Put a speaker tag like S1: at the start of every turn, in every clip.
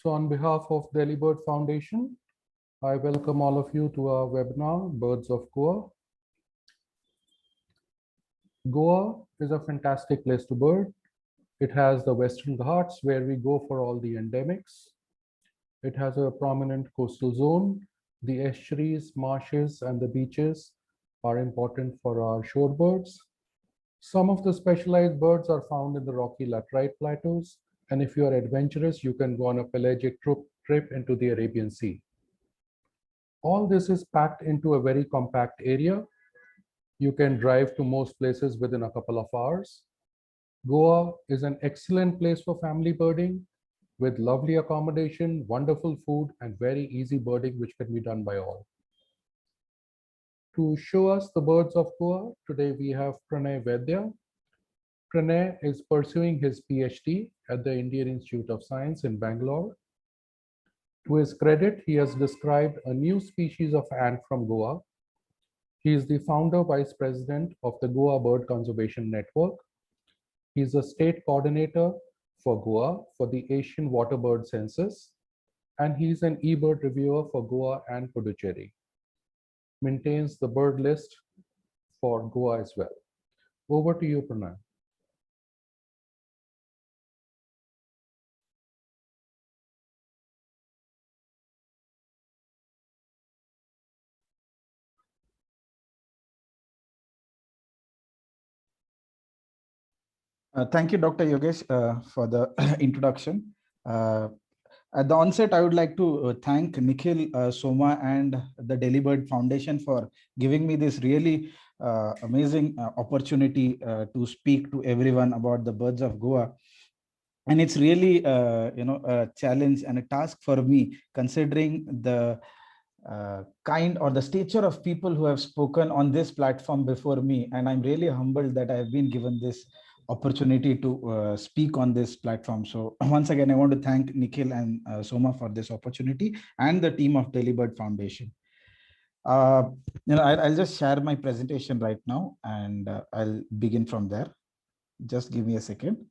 S1: So on behalf of Delhi Bird Foundation, I welcome all of you to our webinar, Birds of Goa. Goa is a fantastic place to bird. It has the Western Ghats where we go for all the endemics. It has a prominent coastal zone. The estuaries, marshes, and the beaches are important for our shorebirds. Some of the specialized birds are found in the rocky laterite plateaus. And if you are adventurous, you can go on a pelagic trip into the Arabian Sea. All this is packed into a very compact area. You can drive to most places within a couple of hours. Goa is an excellent place for family birding with lovely accommodation, wonderful food, and very easy birding, which can be done by all. To show us the birds of Goa, today we have Pranay Vaidya. Pranay is pursuing his PhD at the Indian Institute of Science in Bangalore. To his credit, he has described a new species of ant from Goa. He is the founder vice president of the Goa Bird Conservation Network. He is a state coordinator for Goa for the Asian Waterbird Census, and he is an eBird reviewer for Goa and Puducherry. Maintains the bird list for Goa as well. Over to you, Pranay.
S2: Thank you, Dr. Yogesh, for the introduction. At the onset, I would like to thank Nikhil, Soma, and the Delhi Bird Foundation for giving me this really amazing opportunity to speak to everyone about the birds of Goa. And it's really, a challenge and a task for me, considering the kind or the stature of people who have spoken on this platform before me. And I'm really humbled that I have been given this opportunity to speak on this platform. So once again, I want to thank Nikhil and Soma for this opportunity and the team of Delhi Bird Foundation. I'll just share my presentation right now and I'll begin from there. Just give me a second.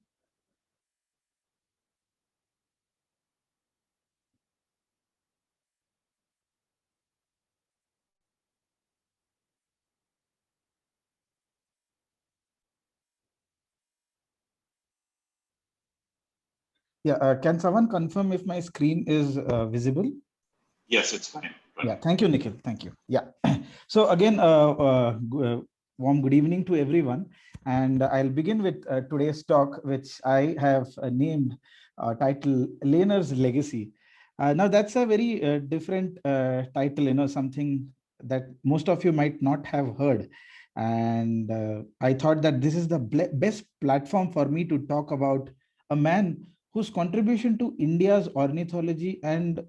S2: Yeah, can someone confirm if my screen is visible?
S3: Yes, it's fine.
S2: Yeah, thank you, Nikhil. Thank you. Yeah. So again, warm good evening to everyone. And I'll begin with today's talk, which I have named title Learner's Legacy. Now that's a very different title, something that most of you might not have heard. And I thought that this is the best platform for me to talk about a man whose contribution to India's ornithology and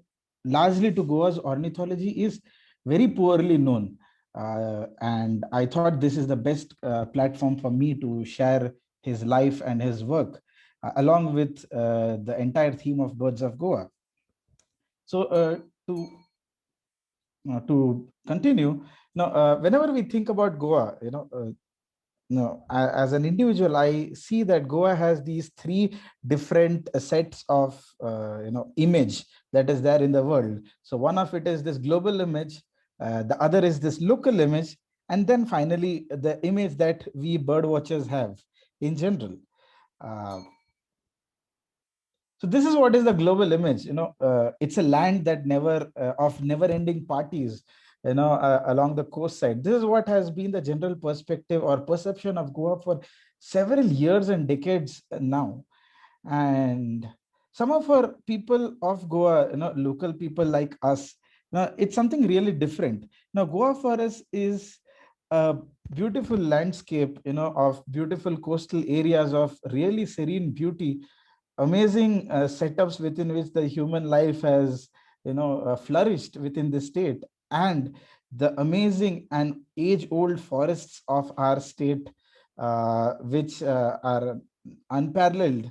S2: largely to Goa's ornithology is very poorly known. And I thought this is the best platform for me to share his life and his work, along with the entire theme of Birds of Goa. So to continue, now, whenever we think about Goa, no, as an individual, I see that Goa has these three different sets of image that is there in the world. So one of it is this global image, the other is this local image, and then finally the image that we bird watchers have in general. So this is what is the global image. It's a land that of never-ending parties, along the coast side. This is what has been the general perspective or perception of Goa for several years and decades now. And some of our people of Goa, local people like us, it's something really different. Now, Goa for us is a beautiful landscape, of beautiful coastal areas of really serene beauty, amazing setups within which the human life has flourished within the state, and the amazing and age-old forests of our state, which are unparalleled,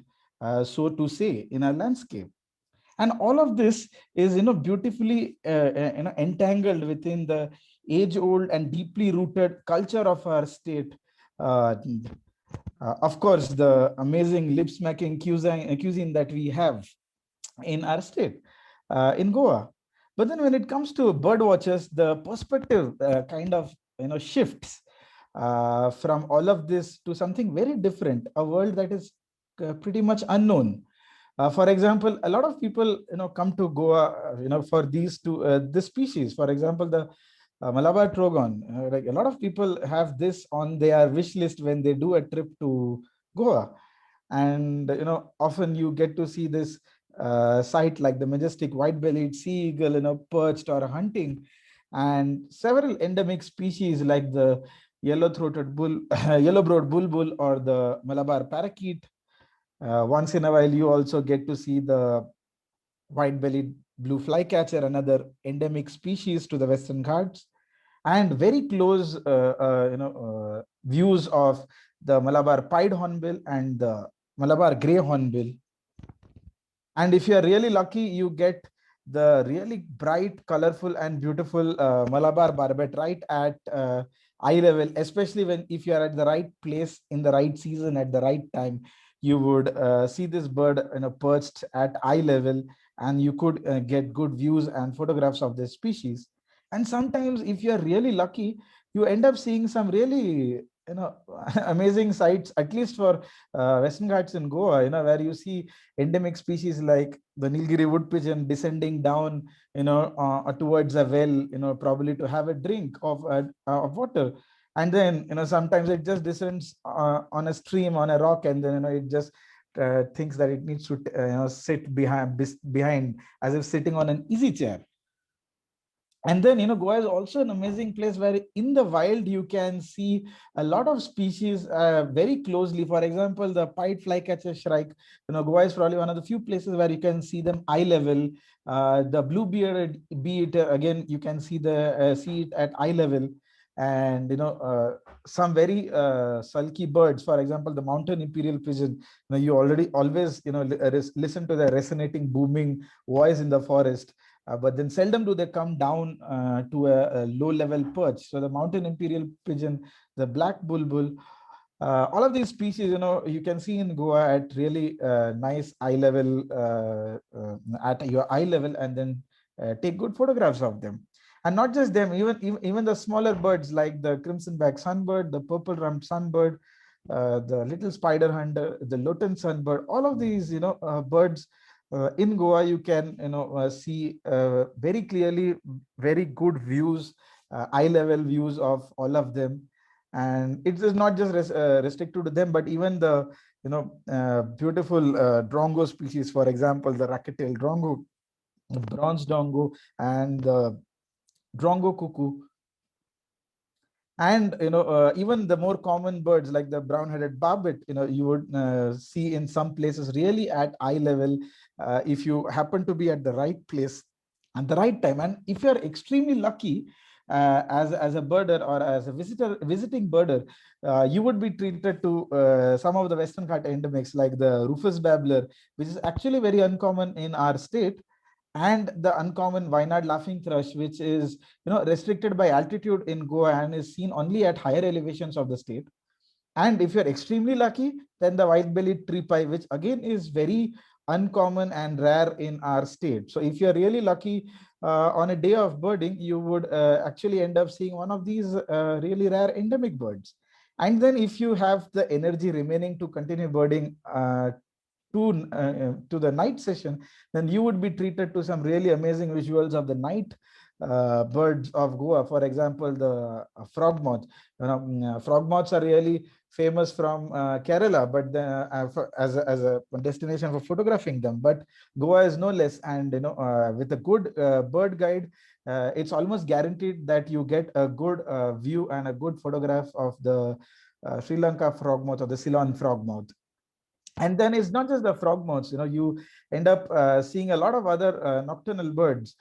S2: so to say, in our landscape. And all of this is beautifully entangled within the age-old and deeply rooted culture of our state. Of course, the amazing lip-smacking cuisine that we have, in our state, in Goa. But then when it comes to bird watchers, the perspective kind of shifts from all of this to something very different, a world that is pretty much unknown. For example, a lot of people come to Goa for these two this species. For example, the Malabar trogon. Like a lot of people have this on their wish list when they do a trip to Goa, and often you get to see this sight like the majestic white-bellied sea eagle, perched or hunting, and several endemic species like the yellow-throated bull, yellow-browed bulbul, or the Malabar parakeet. Once in a while, you also get to see the white-bellied blue flycatcher, another endemic species to the Western Ghats, and very close views of the Malabar pied hornbill and the Malabar grey hornbill. And if you are really lucky, you get the really bright, colorful, and beautiful Malabar barbet right at eye level, especially when if you are at the right place in the right season at the right time, you would see this bird perched at eye level, and you could get good views and photographs of this species. And sometimes, if you are really lucky, you end up seeing some really amazing sights, at least for Western Ghats in Goa, where you see endemic species like the Nilgiri wood pigeon descending down, towards a well, probably to have a drink of water. And then, sometimes it just descends on a stream, on a rock, and then, it just thinks that it needs to, sit behind as if sitting on an easy chair. And then, Goa is also an amazing place where in the wild, you can see a lot of species very closely. For example, the pied flycatcher shrike, Goa is probably one of the few places where you can see them eye level. The blue-bearded bee-eater, again, you can see it at eye level. And, some very sulky birds, for example, the mountain imperial pigeon, you always, listen to the resonating, booming voice in the forest. But then seldom do they come down to a low-level perch. So the mountain imperial pigeon, the black bulbul, all of these species, you can see in Goa at really nice eye level, at your eye level, and then take good photographs of them. And not just them, even the smaller birds like the crimson-back sunbird, the purple-rumped sunbird, the little spider hunter, the Lotan sunbird, all of these, birds in Goa, you can see very clearly very good views, eye level views of all of them. And it is not just restricted to them, but even the beautiful drongo species, for example, the racket-tailed drongo, the bronze drongo, and the drongo cuckoo. And even the more common birds like the brown-headed barbet, you would see in some places really at eye level, if you happen to be at the right place at the right time. And if you're extremely lucky, as a birder or as a visiting birder, you would be treated to some of the Western Ghat endemics like the Rufous babbler, which is actually very uncommon in our state, and the uncommon Wayanad laughing thrush, which is restricted by altitude in Goa and is seen only at higher elevations of the state. And if you're extremely lucky, then the white-bellied tree pie, which again is very uncommon and rare in our state. So if you're really lucky, on a day of birding, you would actually end up seeing one of these really rare endemic birds. And then if you have the energy remaining to continue birding to the night session, then you would be treated to some really amazing visuals of the night birds of Goa. For example, the frog moth. Frog moths are really famous from Kerala, but as a destination for photographing them. But Goa is no less, and with a good bird guide, it's almost guaranteed that you get a good view and a good photograph of the Sri Lanka frog moth or the Ceylon frog moth. And then it's not just the frog moths, you end up seeing a lot of other nocturnal birds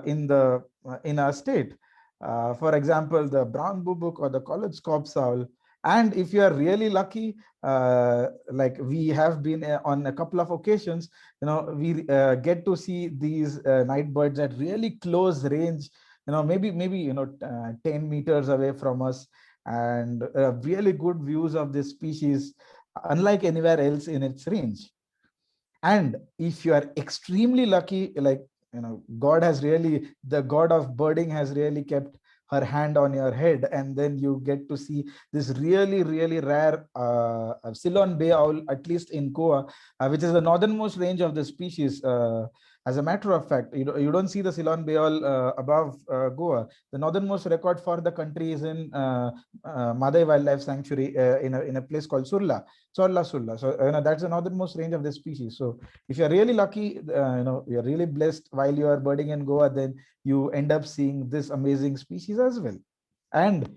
S2: in our state. For example, the brown bubuk or the collared scops owl. And if you are really lucky, like we have been on a couple of occasions, we get to see these night birds at really close range, maybe 10 meters away from us, and really good views of this species, unlike anywhere else in its range. And if you are extremely lucky, like, God has really, the god of birding has really kept her hand on your head, and then you get to see this really, really rare Ceylon Bay owl, at least in Goa, which is the northernmost range of the species. As a matter of fact, you don't see the Ceylon Bay owl above Goa. The northernmost record for the country is in Madai Wildlife Sanctuary in a place called Chorla Sulla. So that's the northernmost range of this species. So if you're really lucky, you're really blessed while you are birding in Goa, then you end up seeing this amazing species as well. And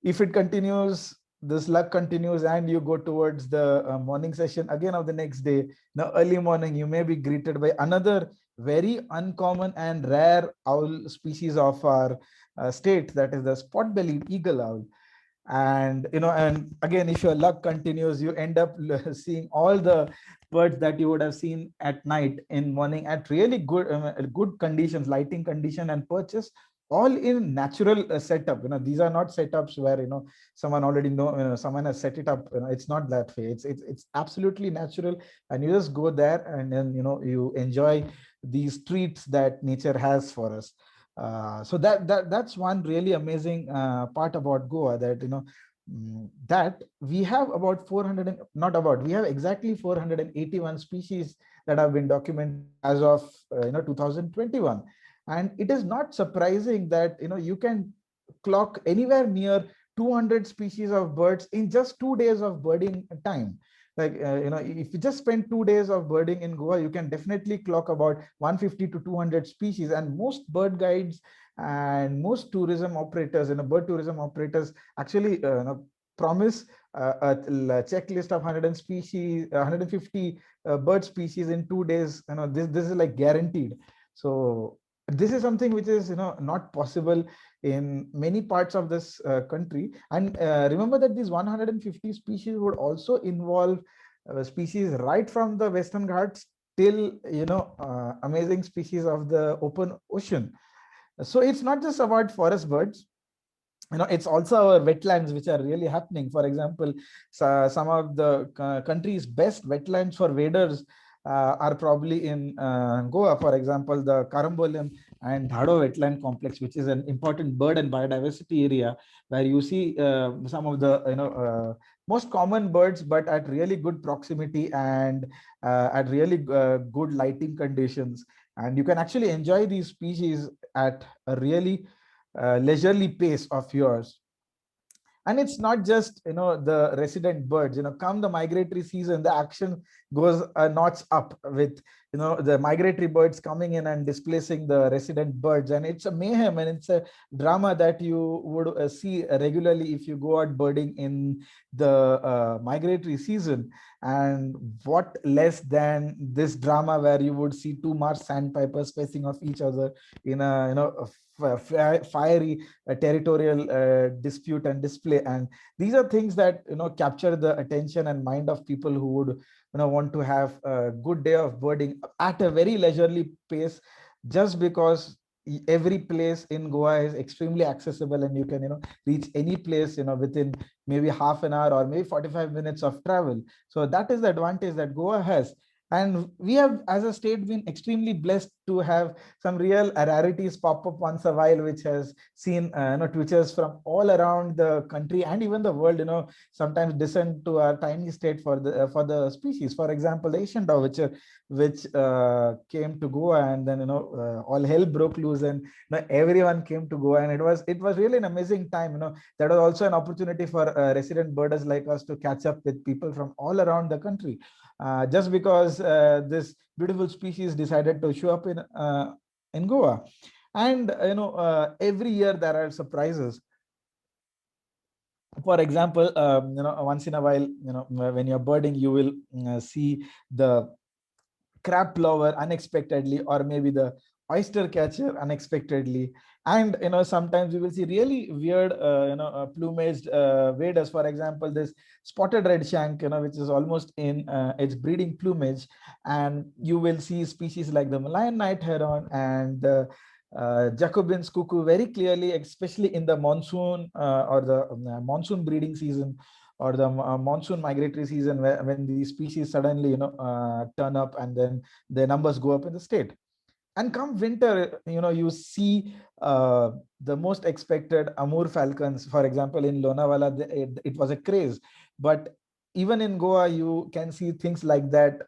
S2: if it continues, this luck continues, and you go towards the morning session again of the next day, now early morning, you may be greeted by another very uncommon and rare owl species of our state, that is the spot-bellied eagle owl. And and again, if your luck continues, you end up seeing all the birds that you would have seen at night in morning at really good conditions, lighting condition and perches, all in natural setup. These are not setups where someone already someone has set it up. It's not that way. It's absolutely natural, and you just go there and then you enjoy these treats that nature has for us. So that's one really amazing part about Goa, that that we have about 400 not about we have exactly 481 species that have been documented as of 2021. And it is not surprising that you can clock anywhere near 200 species of birds in just 2 days of birding time. Like if you just spend 2 days of birding in Goa, you can definitely clock about 150 to 200 species. And most bird guides and most tourism operators, bird tourism operators actually promise a checklist of 150 bird species in 2 days. This is like guaranteed. So this is something which is not possible in many parts of this country. And remember that these 150 species would also involve species right from the Western Ghats till amazing species of the open ocean. So it's not just about forest birds. It's also our wetlands which are really happening. For example, some of the country's best wetlands for waders are probably in Goa. For example, the Karambolem and Dhado wetland complex, which is an important bird and biodiversity area, where you see some of the most common birds, but at really good proximity and at really good lighting conditions. And you can actually enjoy these species at a really leisurely pace of yours. And it's not just the resident birds. Come the migratory season, the action goes a notch up with the migratory birds coming in and displacing the resident birds. And it's a mayhem, and it's a drama that you would see regularly if you go out birding in the migratory season. And what less than this drama, where you would see two marsh sandpipers facing off each other in a fiery territorial dispute and display. And these are things that capture the attention and mind of people who would want to have a good day of birding at a very leisurely pace, just because every place in Goa is extremely accessible, and you can reach any place within maybe half an hour or maybe 45 minutes of travel. So that is the advantage that Goa has. And we have, as a state, been extremely blessed to have some real rarities pop up once a while, which has seen twitchers from all around the country and even the world sometimes descend to our tiny state for the species. For example, the Asian dowitcher, which came to Goa, and then all hell broke loose, and everyone came to Goa, and it was really an amazing time. That was also an opportunity for resident birders like us to catch up with people from all around the country. Just because this beautiful species decided to show up in Goa. And every year there are surprises. For example, once in a while, when you're birding, you will see the crab plover unexpectedly, or maybe the oyster catcher unexpectedly. And sometimes we will see really weird plumaged waders. For example, this spotted red shank, which is almost in its breeding plumage. And you will see species like the Malayan night heron and the Jacobin's cuckoo very clearly, especially in the monsoon or the monsoon breeding season. or the monsoon migratory season, where, when these species suddenly, turn up, and then their numbers go up in the state. And come winter, you see the most expected Amur falcons. For example, in Lonavala, it was a craze. But even in Goa, you can see things like that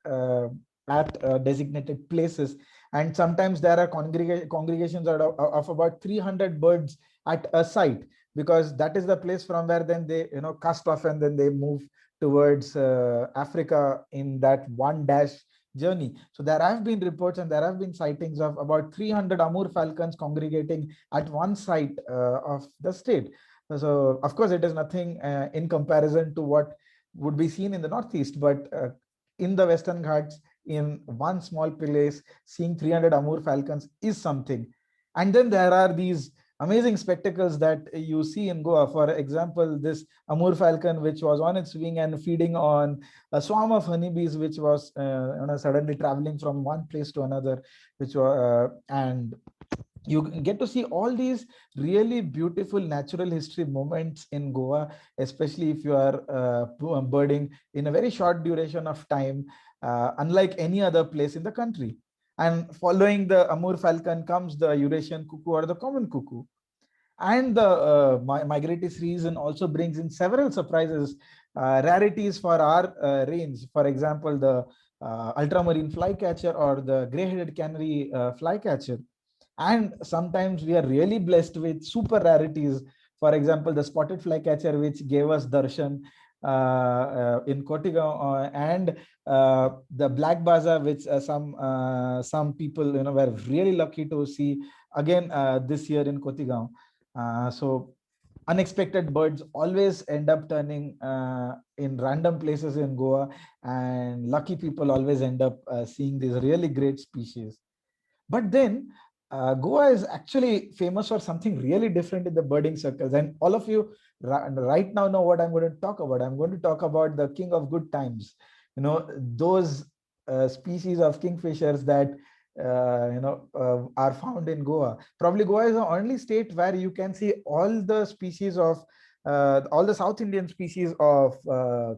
S2: at designated places. And sometimes there are congregations of about 300 birds at a site, because that is the place from where then they cast off, and then they move towards Africa in that one dash journey. So there have been reports and there have been sightings of about 300 Amur falcons congregating at one site of the state. So of course, it is nothing in comparison to what would be seen in the Northeast, but in the Western Ghats, in one small place, seeing 300 Amur falcons is something. And then there are these amazing spectacles that you see in Goa. For example, this Amur falcon, which was on its wing and feeding on a swarm of honeybees, which was suddenly traveling from one place to another, which was and you get to see all these really beautiful natural history moments in Goa, especially if you are birding in a very short duration of time, unlike any other place in the country. And following the Amur falcon comes the Eurasian cuckoo or the common cuckoo. And the migratory season also brings in several surprises, rarities for our range. For example, the ultramarine flycatcher or the gray-headed canary flycatcher. And sometimes we are really blessed with super rarities. For example, the spotted flycatcher, which gave us darshan in Kotigaon, and the black baza, which some people were really lucky to see again this year in Kotigaon. So unexpected birds always end up turning in random places in Goa, and lucky people always end up seeing these really great species. But then Goa is actually famous for something really different in the birding circles. And all of you right now know what I'm going to talk about. I'm going to talk about the king of good times. Those species of kingfishers that are found in Goa. Probably Goa is the only state where you can see all the species of all the South Indian species of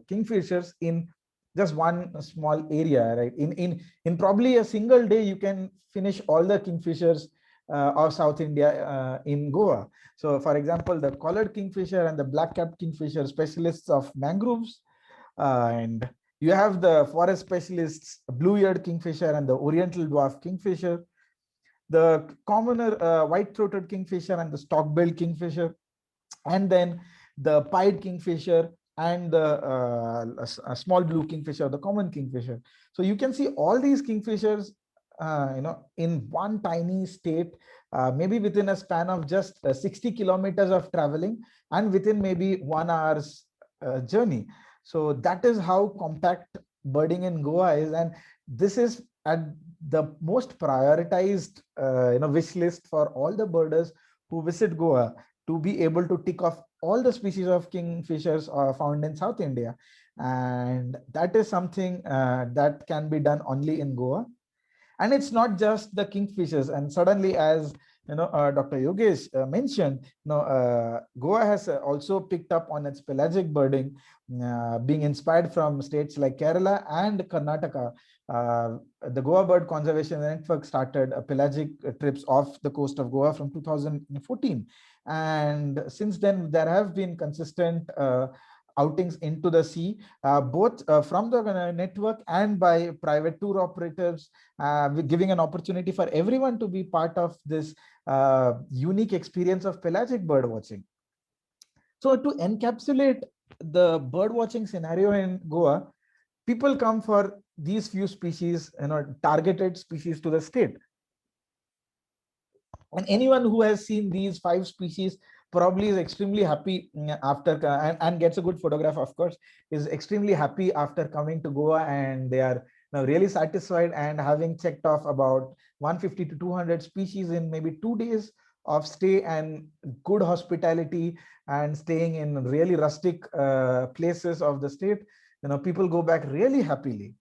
S2: kingfishers in just one small area, right? In probably a single day, you can finish all the kingfishers of South India in Goa. So, for example, the collared kingfisher and the black-capped kingfisher, specialists of mangroves, and you have the forest specialists, blue-eared kingfisher and the oriental dwarf kingfisher, the commoner white-throated kingfisher and the stock-billed kingfisher, and then the pied kingfisher and the small blue kingfisher, the common kingfisher. So you can see all these kingfishers in one tiny state, maybe within a span of just 60 kilometers of traveling, and within maybe 1 hour's journey. So that is how compact birding in Goa is, and this is at the most prioritized wish list for all the birders who visit Goa, to be able to tick off all the species of kingfishers found in South India. And that is something that can be done only in Goa. And it's not just the kingfishers. And suddenly, as Dr. Yogesh mentioned, Goa has also picked up on its pelagic birding, being inspired from states like Kerala and Karnataka. The Goa Bird Conservation Network started pelagic trips off the coast of Goa from 2014. And since then, there have been consistent outings into the sea, both from the network and by private tour operators, giving an opportunity for everyone to be part of this unique experience of pelagic bird watching. So to encapsulate the bird watching scenario in Goa, people come for these few species, targeted species to the state. And anyone who has seen these 5 species probably is extremely happy after and gets a good photograph, of course, is extremely happy after coming to Goa, and they are now really satisfied and having checked off about 150 to 200 species in maybe 2 days of stay and good hospitality and staying in really rustic places of the state. People go back really happily.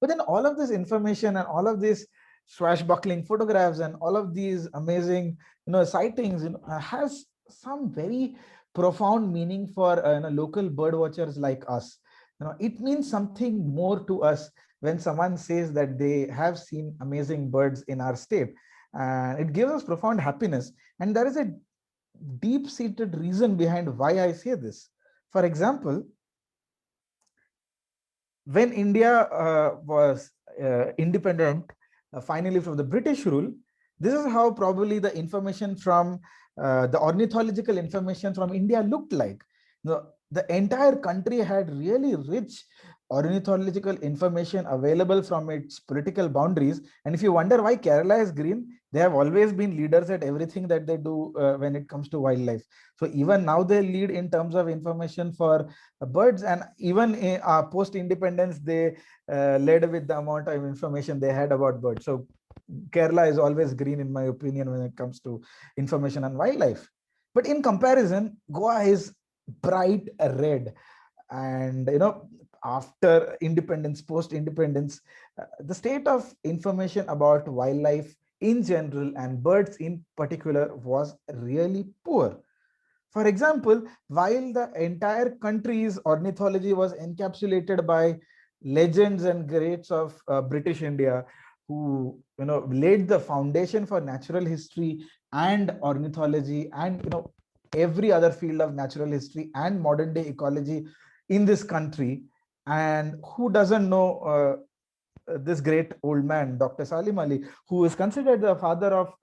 S2: But then all of this information and all of this swashbuckling photographs and all of these amazing sightings has some very profound meaning for local bird watchers like us. It means something more to us when someone says that they have seen amazing birds in our state. It gives us profound happiness. And there is a deep-seated reason behind why I say this. For example, when India was independent finally from the British rule, this is how probably the information from the ornithological information from India looked like. The entire country had really rich ornithological information available from its political boundaries. And if you wonder why Kerala is green, they have always been leaders at everything that they do when it comes to wildlife. So even now they lead in terms of information for birds, and even in, post-independence, they led with the amount of information they had about birds. So Kerala is always green, in my opinion, when it comes to information on wildlife. But in comparison, Goa is bright red. And after independence, post-independence, the state of information about wildlife in general and birds in particular was really poor. For example, while the entire country's ornithology was encapsulated by legends and greats of British India, who laid the foundation for natural history and ornithology and every other field of natural history and modern day ecology in this country. And who doesn't know this great old man, Dr. Salim Ali, who is considered the father of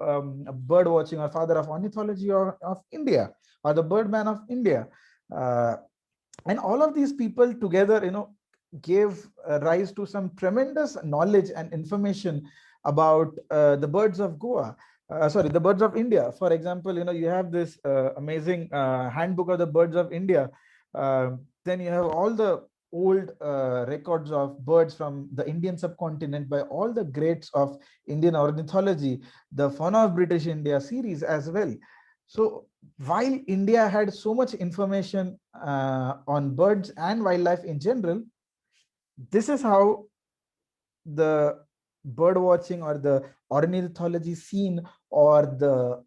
S2: bird watching or father of ornithology of India, or the birdman of India. And all of these people together, gave rise to some tremendous knowledge and information about the birds of Goa. The birds of India. For example, you have this amazing handbook of the birds of India. Then you have all the old records of birds from the Indian subcontinent by all the greats of Indian ornithology, the Fauna of British India series as well. So while India had so much information on birds and wildlife in general, this is how the bird watching or the ornithology scene or the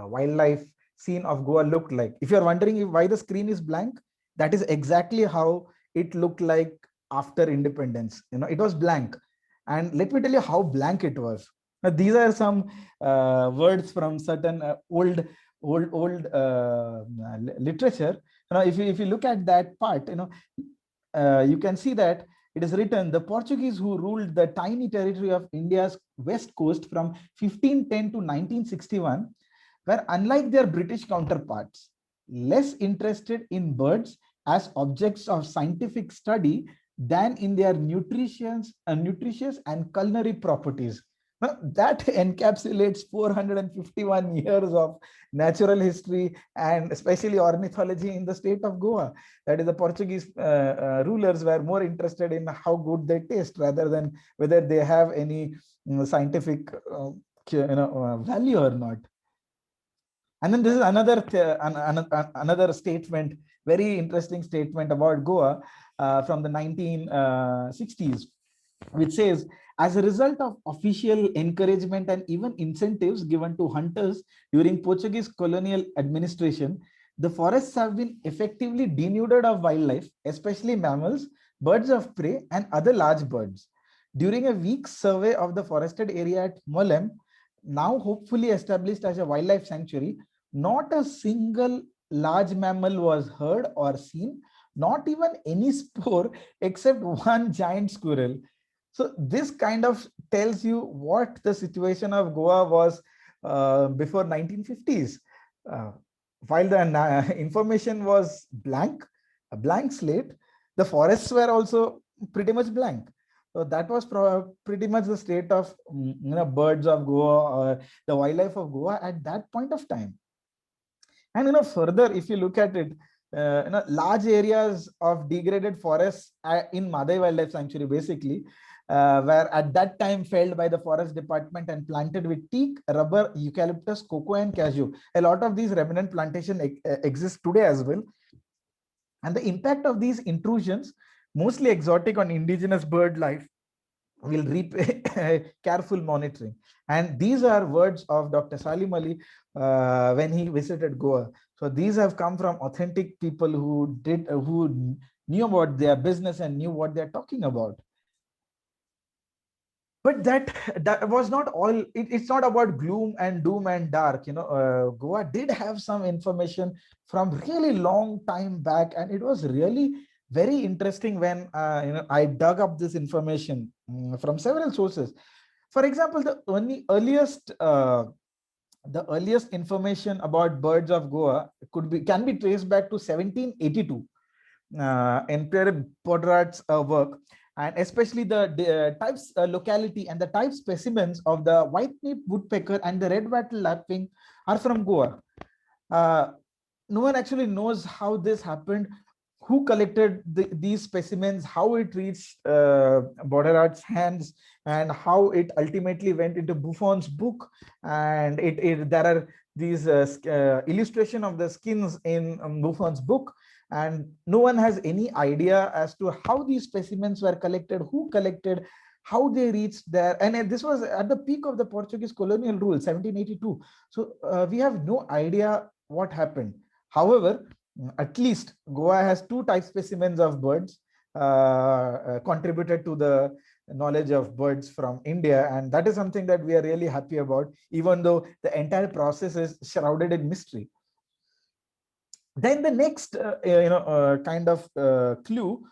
S2: wildlife scene of Goa looked like. If you're wondering why the screen is blank, that is exactly how it looked like after independence. It was blank. And let me tell you how blank it was. Now, these are some words from certain old literature. If you look at that part, you can see that it is written, the Portuguese who ruled the tiny territory of India's west coast from 1510 to 1961 were, unlike their British counterparts, less interested in birds as objects of scientific study than in their nutritious and culinary properties. Now, that encapsulates 451 years of natural history and especially ornithology in the state of Goa. That is, the Portuguese rulers were more interested in how good they taste rather than whether they have any scientific value or not. And then this is another statement, very interesting statement about Goa from the 1960s, which says, as a result of official encouragement and even incentives given to hunters during Portuguese colonial administration, the forests have been effectively denuded of wildlife, especially mammals, birds of prey, and other large birds. During a week's survey of the forested area at Molem, now hopefully established as a wildlife sanctuary, not a single large mammal was heard or seen, not even any spoor except one giant squirrel. So this kind of tells you what the situation of Goa was before 1950s. While the information was blank, a blank slate, the forests were also pretty much blank. So that was pretty much the state of birds of Goa or the wildlife of Goa at that point of time. And further, if you look at it, large areas of degraded forests in Madai Wildlife Sanctuary basically were at that time felled by the forest department and planted with teak, rubber, eucalyptus, cocoa, and cashew. A lot of these remnant plantations exist today as well. And the impact of these intrusions, mostly exotic on indigenous bird life, will repay careful monitoring. And these are words of Dr. Salim Ali when he visited Goa. So these have come from authentic people who knew about their business and knew what they're talking about. But that was not all. It's not about gloom and doom and dark. Goa did have some information from really long time back, and it was really very interesting when I dug up this information from several sources. For example, the earliest information about birds of Goa can be traced back to 1782 in Pierre Podrat's work, and especially the types, locality, and the type specimens of the white-naped woodpecker and the red-wattled lapwing are from Goa. No one actually knows how this happened, who collected these specimens, how it reached Baudrillard's hands, and how it ultimately went into Buffon's book. And there are these illustration of the skins in Buffon's book, and no one has any idea as to how these specimens were collected, who collected, how they reached there. And this was at the peak of the Portuguese colonial rule, 1782. So we have no idea what happened. However, at least Goa has two type specimens of birds contributed to the knowledge of birds from India, and that is something that we are really happy about, even though the entire process is shrouded in mystery. Then the next kind of clue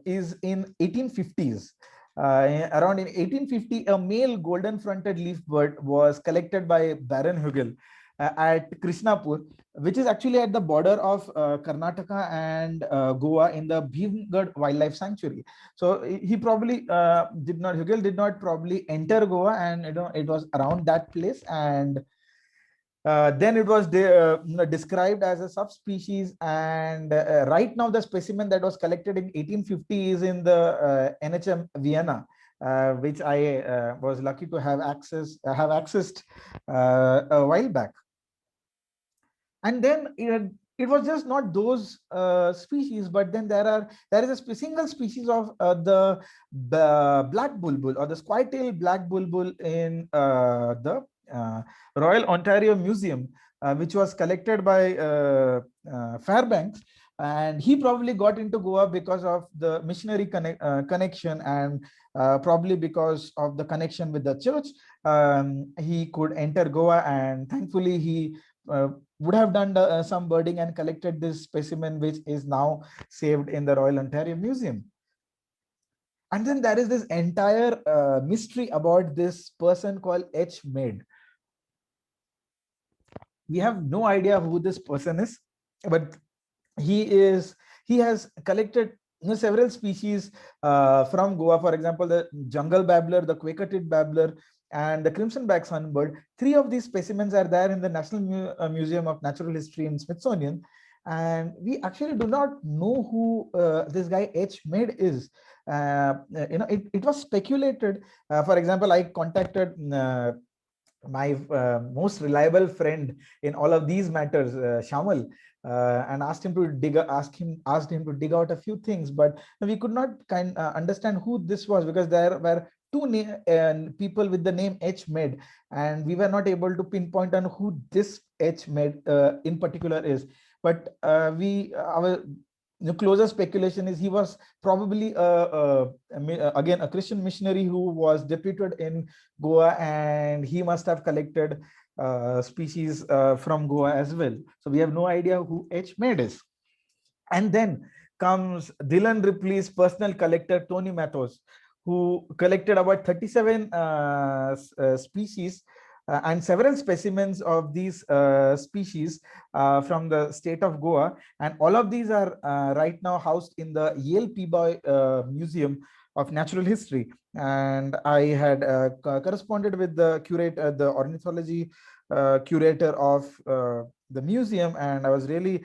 S2: is in 1850s. Around in 1850, a male golden-fronted leaf bird was collected by Baron Hugel at Krishnapur, which is actually at the border of Karnataka and Goa in the Bhimgad Wildlife Sanctuary. So he probably Hugel did not probably enter Goa, and it was around that place, and then it was described as a subspecies. And right now, the specimen that was collected in 1850 is in the NHM Vienna, which I was lucky to have accessed a while back. And then it was just not those species, but then there is a single species of the black bulbul, or the square-tailed black bulbul, in the Royal Ontario Museum, which was collected by Fairbanks. And he probably got into Goa because of the missionary connection, and probably because of the connection with the church. He could enter Goa, and thankfully he would have done some birding and collected this specimen, which is now saved in the Royal Ontario Museum. And then there is this entire mystery about this person called H. Maid. We have no idea who this person is, but he has collected several species from Goa. For example, the jungle babbler, the Quaker-tit babbler, and the crimson-back sunbird. 3 of these specimens are there in the National Museum of Natural History in Smithsonian. And we actually do not know who this guy H. Maid is. It was speculated. For example, I contacted my most reliable friend in all of these matters, Shamal, and asked him to dig out a few things, but we could not understand who this was, because there were 2 people with the name H. Maid, and we were not able to pinpoint on who this H. Maid in particular is. But our closer speculation is he was probably again a Christian missionary who was deputed in Goa, and he must have collected species from Goa as well. So we have no idea who H. Maid is. And then comes Dylan Ripley's personal collector, Tony Mathos, who collected about 37 species and several specimens of these species from the state of Goa. And all of these are right now housed in the Yale Peabody Museum of Natural History. And I had corresponded with the curator, the ornithology curator of the museum, and I was really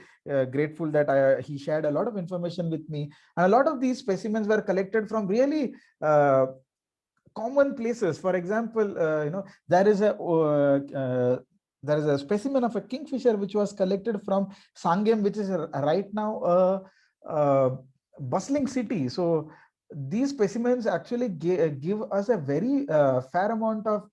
S2: grateful that he shared a lot of information with me. And a lot of these specimens were collected from really common places. For example, there is a specimen of a kingfisher which was collected from Sangam, which is right now a bustling city. So these specimens actually give us a very fair amount of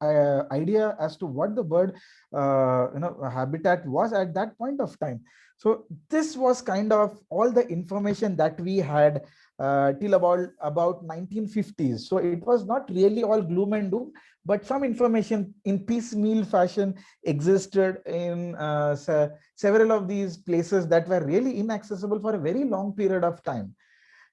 S2: idea as to what the bird habitat was at that point of time. So this was kind of all the information that we had till about 1950s. So it was not really all gloom and doom, but some information in piecemeal fashion existed in several of these places that were really inaccessible for a very long period of time.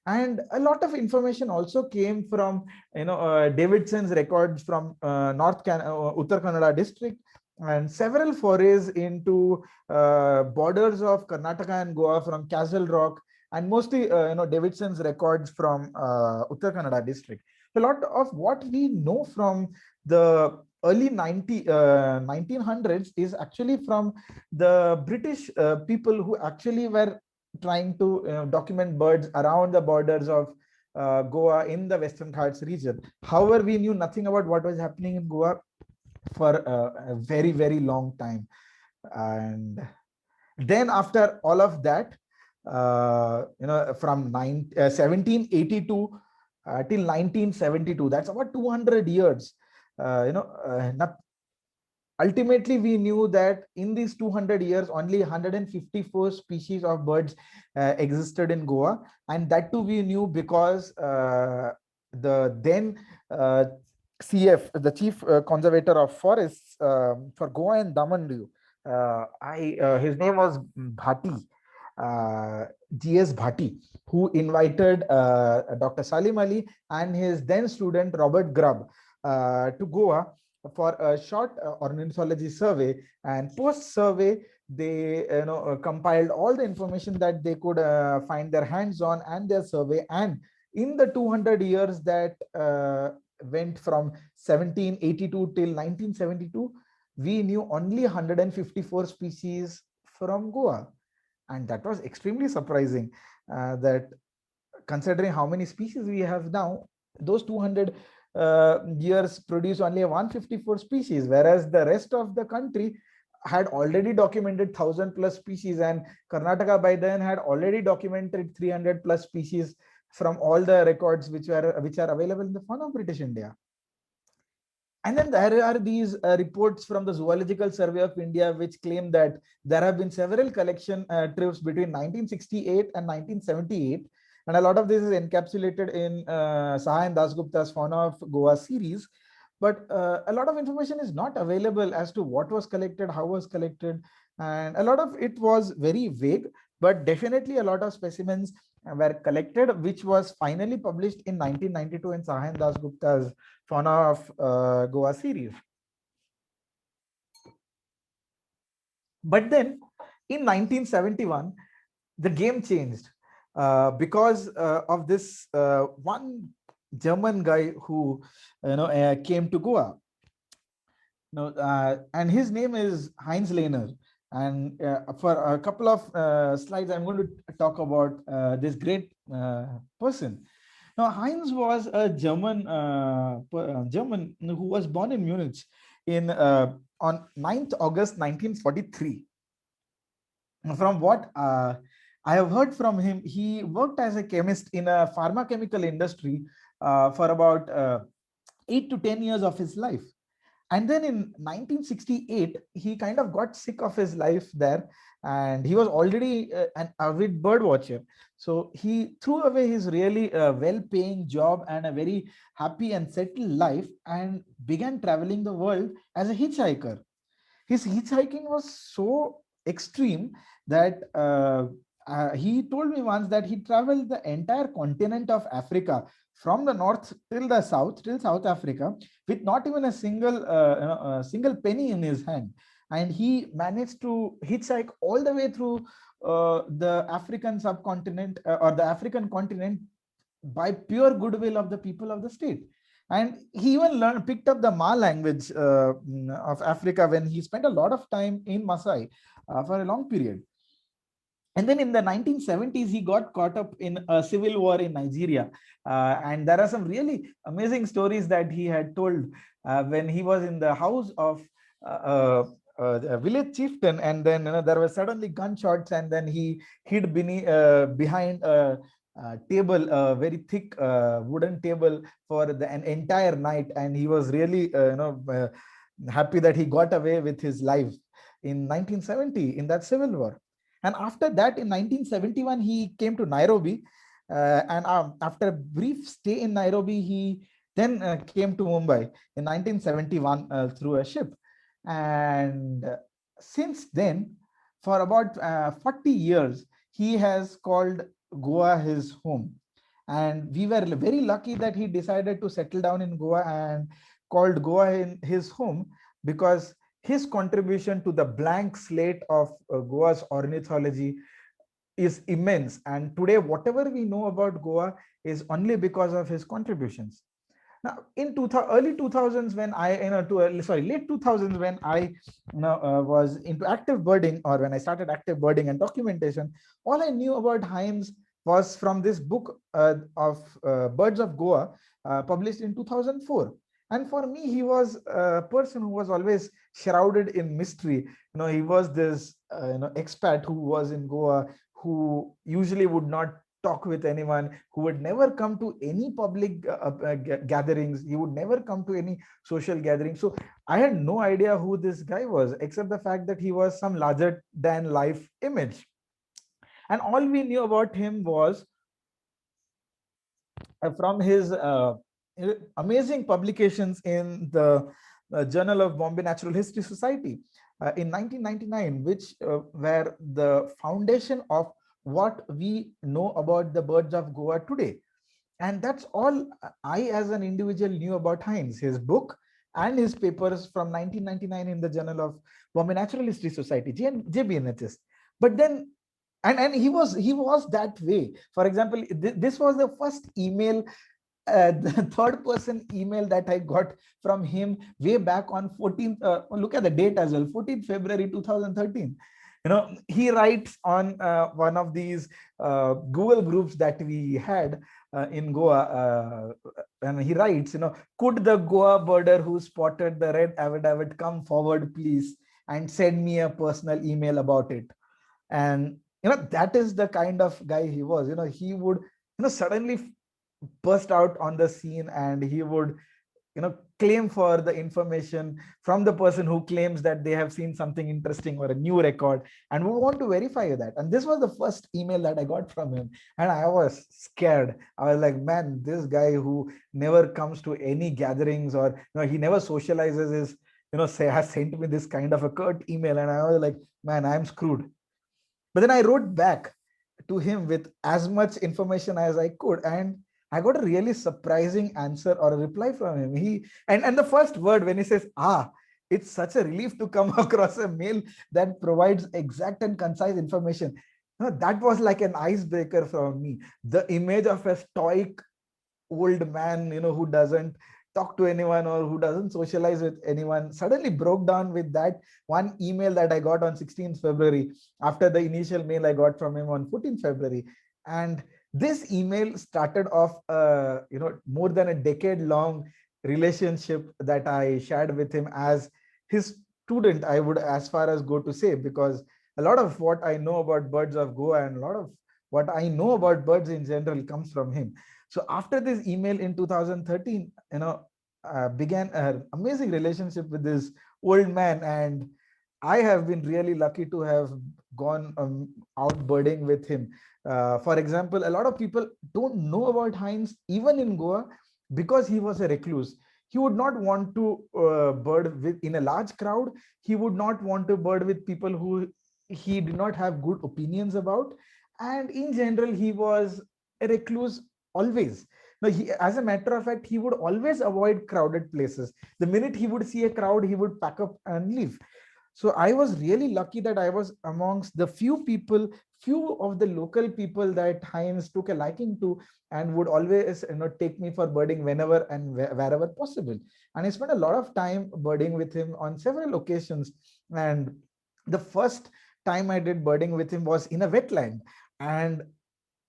S2: And a lot of information also came from Davidson's records from Uttar Kannada district, and several forays into borders of Karnataka and Goa from Castle Rock, and mostly Davidson's records from Uttar Kannada district. A lot of what we know from the early 1900s is actually from the British people who actually were trying to document birds around the borders of Goa in the Western Ghats region. However, we knew nothing about what was happening in Goa for a very, very long time. And then after all of that, from 1782 till 1972, that's about 200 years. Ultimately, we knew that in these 200 years, only 154 species of birds existed in Goa. And that too we knew because the then CF, the Chief Conservator of Forests for Goa and Daman Diu, his name was Bhati, G.S. Bhati, who invited Dr. Salim Ali and his then student Robert Grubb to Goa for a short ornithology survey. And post survey, they compiled all the information that they could find their hands on and their survey. And in the 200 years that went from 1782 till 1972, we knew only 154 species from Goa. And that was extremely surprising that considering how many species we have now, those 200 years produce only 154 species, whereas the rest of the country had already documented 1,000 plus species, and Karnataka by then had already documented 300 plus species from all the records which are available in the fauna of British India. And then there are these reports from the Zoological Survey of India, which claim that there have been several collection trips between 1968 and 1978. And a lot of this is encapsulated in Saha and Dasgupta's Fauna of Goa series. But a lot of information is not available as to what was collected, how was collected. And a lot of it was very vague, but definitely a lot of specimens were collected, which was finally published in 1992 in Saha and Dasgupta's Fauna of Goa series. But then in 1971, the game changed because of this one German guy who came to Goa. And his name is Heinz Lehner. And for a couple of slides, I'm going to talk about this great person. Now, Heinz was a German who was born in Munich on 9th August 1943. From what I have heard from him, he worked as a chemist in a pharmaceutical industry for about 8 to 10 years of his life. And then in 1968, he kind of got sick of his life there, and he was already an avid bird watcher. So he threw away his really well-paying job and a very happy and settled life and began traveling the world as a hitchhiker. His hitchhiking was so extreme that he told me once that he traveled the entire continent of Africa from the north till the south, till South Africa, with not even a single penny in his hand. And he managed to hitchhike all the way through the African subcontinent or the African continent by pure goodwill of the people of the state. And he even picked up the Ma language of Africa when he spent a lot of time in Masai for a long period. And then in the 1970s, he got caught up in a civil war in Nigeria. And there are some really amazing stories that he had told when he was in the house of a village chieftain. And then there were suddenly gunshots, and then he hid behind a table, a very thick wooden table for an entire night, and he was really happy that he got away with his life in 1970 in that civil war. And after that, in 1971, he came to Nairobi, and after a brief stay in Nairobi, he then came to Mumbai in 1971 through a ship. And since then, for about 40 years, he has called Goa his home. And we were very lucky that he decided to settle down in Goa and called Goa in his home, because his contribution to the blank slate of Goa's ornithology is immense. And today, whatever we know about Goa is only because of his contributions. Now, in early 2000s, when I, late 2000s, when I was into active birding, or when I started active birding and documentation, all I knew about Hines was from this book of Birds of Goa, published in 2004. And for me, he was a person who was always shrouded in mystery. He was this expat who was in Goa, who usually would not talk with anyone, who would never come to any public gatherings. He would never come to any social gatherings. So I had no idea who this guy was, except the fact that he was some larger than life image. And all we knew about him was from his amazing publications in the Journal of Bombay Natural History Society in 1999, which were the foundation of what we know about the birds of Goa today. And that's all I, as an individual, knew about Hines, his book and his papers from 1999 in the Journal of Bombay Natural History Society, JBNHS. But then, and he was that way. For example, this was the first email, the third person email that I got from him way back on 14th, look at the date as well, 14th February 2013. He writes on one of these Google groups that we had in Goa, and he writes, could the Goa birder who spotted the red avid come forward, please, and send me a personal email about it. And that is the kind of guy he was. He would suddenly burst out on the scene, and he would claim for the information from the person who claims that they have seen something interesting or a new record, and we want to verify that. And this was the first email that I got from him, and I was scared. I was like, man, this guy who never comes to any gatherings, or he never socializes, is has sent me this kind of a curt email. And I was like, man, I'm screwed. But then I wrote back to him with as much information as I could, and I got a really surprising answer or a reply from him. And the first word, when he says, it's such a relief to come across a mail that provides exact and concise information. That was like an icebreaker from me. The image of a stoic old man, who doesn't talk to anyone or who doesn't socialize with anyone, suddenly broke down with that one email that I got on 16th February after the initial mail I got from him on 14th February. And this email started off more than a decade long relationship that I shared with him as his student, I would as far as go to say, because a lot of what I know about birds of Goa and a lot of what I know about birds in general comes from him. So after this email in 2013, began an amazing relationship with this old man, and I have been really lucky to have gone out birding with him. For example, a lot of people don't know about Hines, even in Goa, because he was a recluse. He would not want to bird in a large crowd. He would not want to bird with people who he did not have good opinions about. And in general, he was a recluse always. No, as a matter of fact, he would always avoid crowded places. The minute he would see a crowd, he would pack up and leave. So I was really lucky that I was amongst the few of the local people that Hines took a liking to, and would always take me for birding whenever and wherever possible. And I spent a lot of time birding with him on several occasions. And the first time I did birding with him was in a wetland. And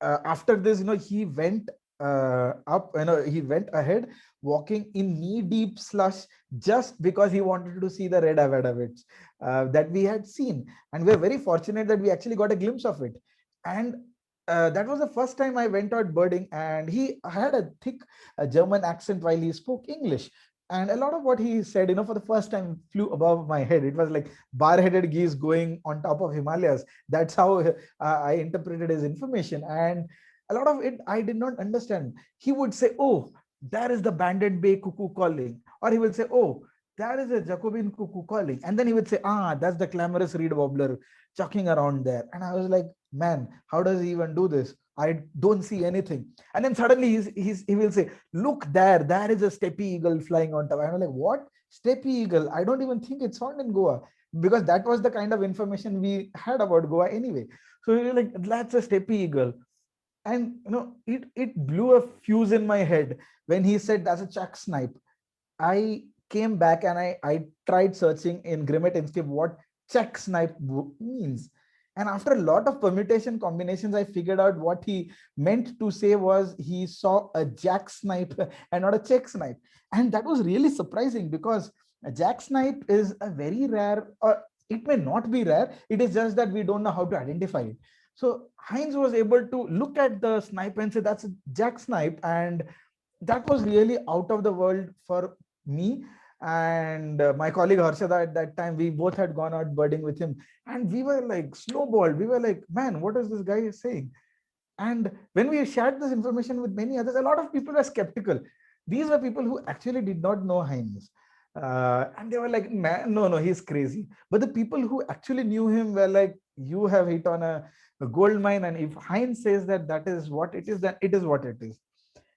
S2: after this, he went he went ahead walking in knee-deep slush just because he wanted to see the red avidavids that we had seen. And we're very fortunate that we actually got a glimpse of it. And that was the first time I went out birding, and he had a thick German accent while he spoke English. And a lot of what he said, for the first time flew above my head. It was like bar-headed geese going on top of Himalayas. That's how I interpreted his information. And a lot of it I did not understand. He would say, "Oh, there is the banded bay cuckoo calling," or he would say, "Oh, there is a Jacobin cuckoo calling," and then he would say, "Ah, that's the clamorous reed warbler chucking around there." And I was like, man, how does he even do this? I don't see anything. And then suddenly he will say, look there is a steppe eagle flying on top. I'm like, what? Steppe eagle? I don't even think it's found in Goa, because that was the kind of information we had about Goa anyway. So you're like, that's a steppe eagle. And it blew a fuse in my head when he said that's a chuck snipe. I came back and I tried searching in Grimet Inkscape what check snipe means. And after a lot of permutation combinations, I figured out what he meant to say was he saw a jack snipe and not a check snipe. And that was really surprising, because a jack snipe is a very rare, or it may not be rare. It is just that we don't know how to identify it. So Heinz was able to look at the snipe and say that's a jack snipe. And that was really out of the world for me. And my colleague Harshada, at that time, we both had gone out birding with him, and we were like snowballed. We were like, man, what is this guy saying? And when we shared this information with many others, a lot of people were skeptical. These were people who actually did not know Heinz. And they were like, man, no, he's crazy. But the people who actually knew him were like, you have hit on a gold mine. And if Heinz says that that is what it is, then it is what it is.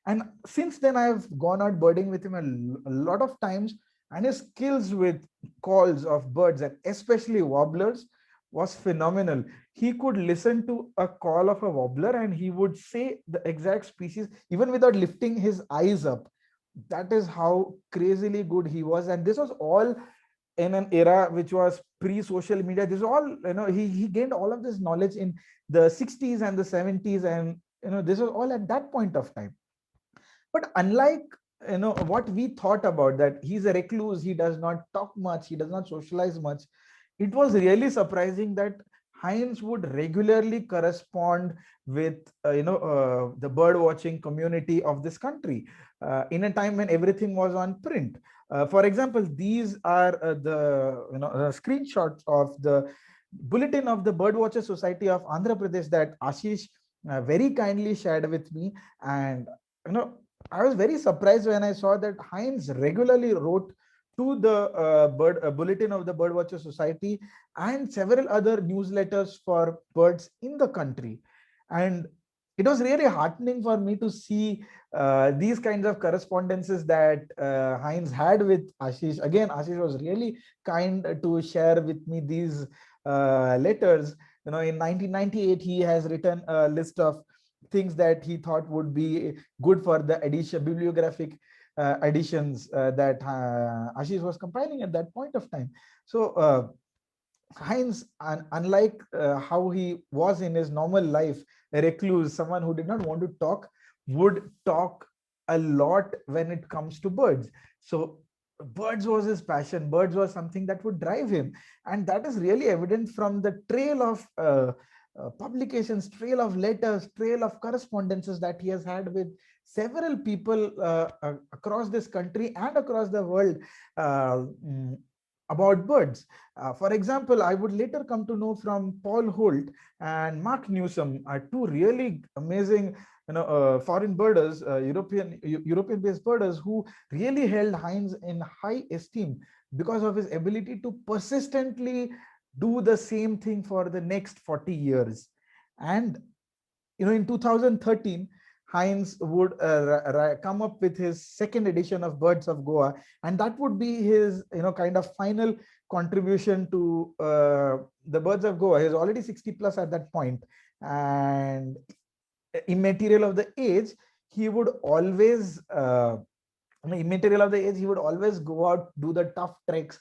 S2: And since then, I've gone out birding with him a lot of times, and his skills with calls of birds, and especially warblers, was phenomenal. He could listen to a call of a warbler and he would say the exact species even without lifting his eyes up. That is how crazily good he was. And this was all in an era which was pre-social media. This all, he gained all of this knowledge in the 60s and the 70s, and this was all at that point of time. But unlike what we thought about, that he's a recluse, he does not talk much, he does not socialize much, it was really surprising that Heinz would regularly correspond with the bird watching community of this country in a time when everything was on print. For example, these are the screenshots of the bulletin of the Birdwatcher Society of Andhra Pradesh that Ashish very kindly shared with me. And I was very surprised when I saw that Heinz regularly wrote to the bulletin of the Birdwatcher Society and several other newsletters for birds in the country. And it was really heartening for me to see these kinds of correspondences that Heinz had with Ashish. Again, Ashish was really kind to share with me these letters. In 1998, he has written a list of things that he thought would be good for the bibliographic additions that Ashish was compiling at that point of time. So Heinz, unlike how he was in his normal life, a recluse, someone who did not want to talk, would talk a lot when it comes to birds. So birds was his passion. Birds was something that would drive him. And that is really evident from the trail of publications, trail of letters, trail of correspondences that he has had with several people across this country and across the world about birds. For example, I would later come to know from Paul Holt and Mark Newsom, two really amazing foreign birders, European-based birders, who really held Heinz in high esteem because of his ability to persistently do the same thing for the next 40 years. And in 2013, Heinz would come up with his second edition of Birds of Goa, and that would be his kind of final contribution to the Birds of Goa. He's already 60 plus at that point, and immaterial of the age, he would always immaterial of the age, he would always go out, do the tough treks,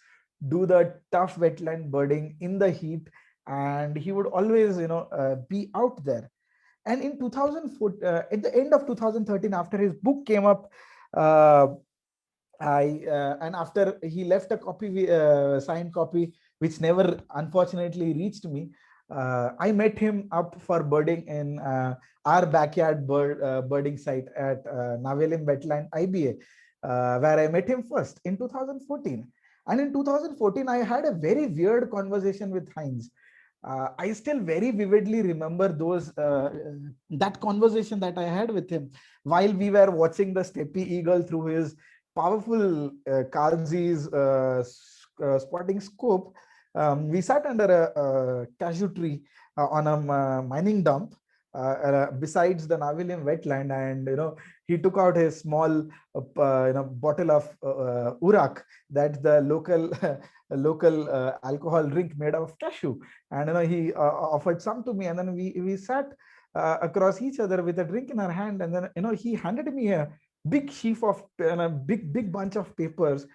S2: do the tough wetland birding in the heat, and he would always be out there. And in 2004, at the end of 2013, after his book came up, and after he left a copy, signed copy, which never unfortunately reached me, I met him up for birding in our backyard birding site at Navelim Wetland IBA, where I met him first in 2014. And in 2014, I had a very weird conversation with Heinz. I still very vividly remember that conversation that I had with him while we were watching the Steppe Eagle through his powerful Carl Zeiss spotting scope. We sat under a cashew tree on a mining dump besides the Navelim wetland, and he took out his small bottle of urak, that's the local alcohol drink made of cashew, and he offered some to me, and then we sat across each other with a drink in our hand, and then he handed me a big sheaf of big bunch of papers,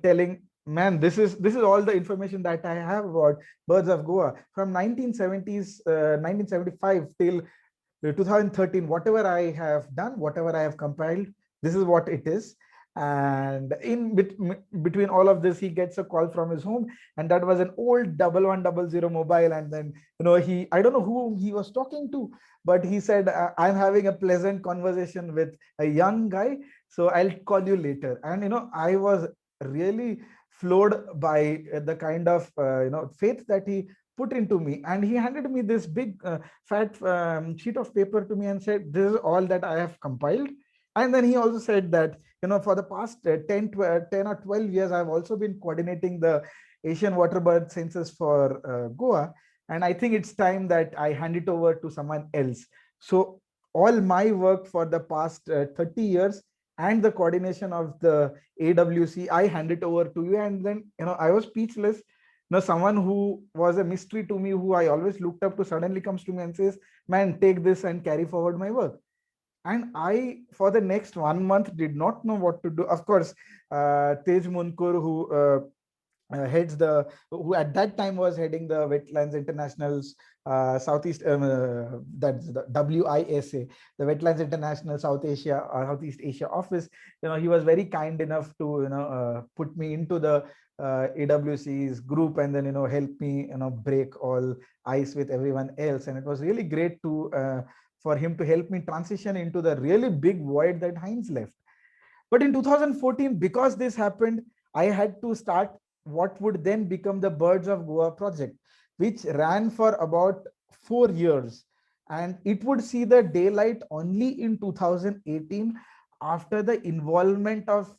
S2: telling, man, this is all the information that I have about birds of Goa from 1970s 1975 till 2013. Whatever I have done, whatever I have compiled, this is what it is. And between all of this, he gets a call from his home, and that was an old 1100 mobile. And then I don't know who he was talking to, but he said, I'm having a pleasant conversation with a young guy, so I'll call you later. And I was really floored by the kind of faith that he put into me, and he handed me this big fat sheet of paper to me and said, this is all that I have compiled. And then he also said that for the past 10 or 12 years, I've also been coordinating the Asian water bird census for Goa, and I think it's time that I hand it over to someone else. So all my work for the past 30 years and the coordination of the AWC, I hand it over to you. And then I was speechless. Someone who was a mystery to me, who I always looked up to, suddenly comes to me and says, man, take this and carry forward my work. And I, for the next 1 month, did not know what to do. Of course, Tej Munkur, who at that time was heading the Wetlands International's Southeast, that's the WISA, the Wetlands International Southeast Asia office. He was very kind enough to put me into the AWC's group, and then help me break all ice with everyone else. And it was really great to for him to help me transition into the really big void that Heinz left. But in 2014, because this happened, I had to start what would then become the Birds of Goa project, which ran for about 4 years. And it would see the daylight only in 2018 after the involvement of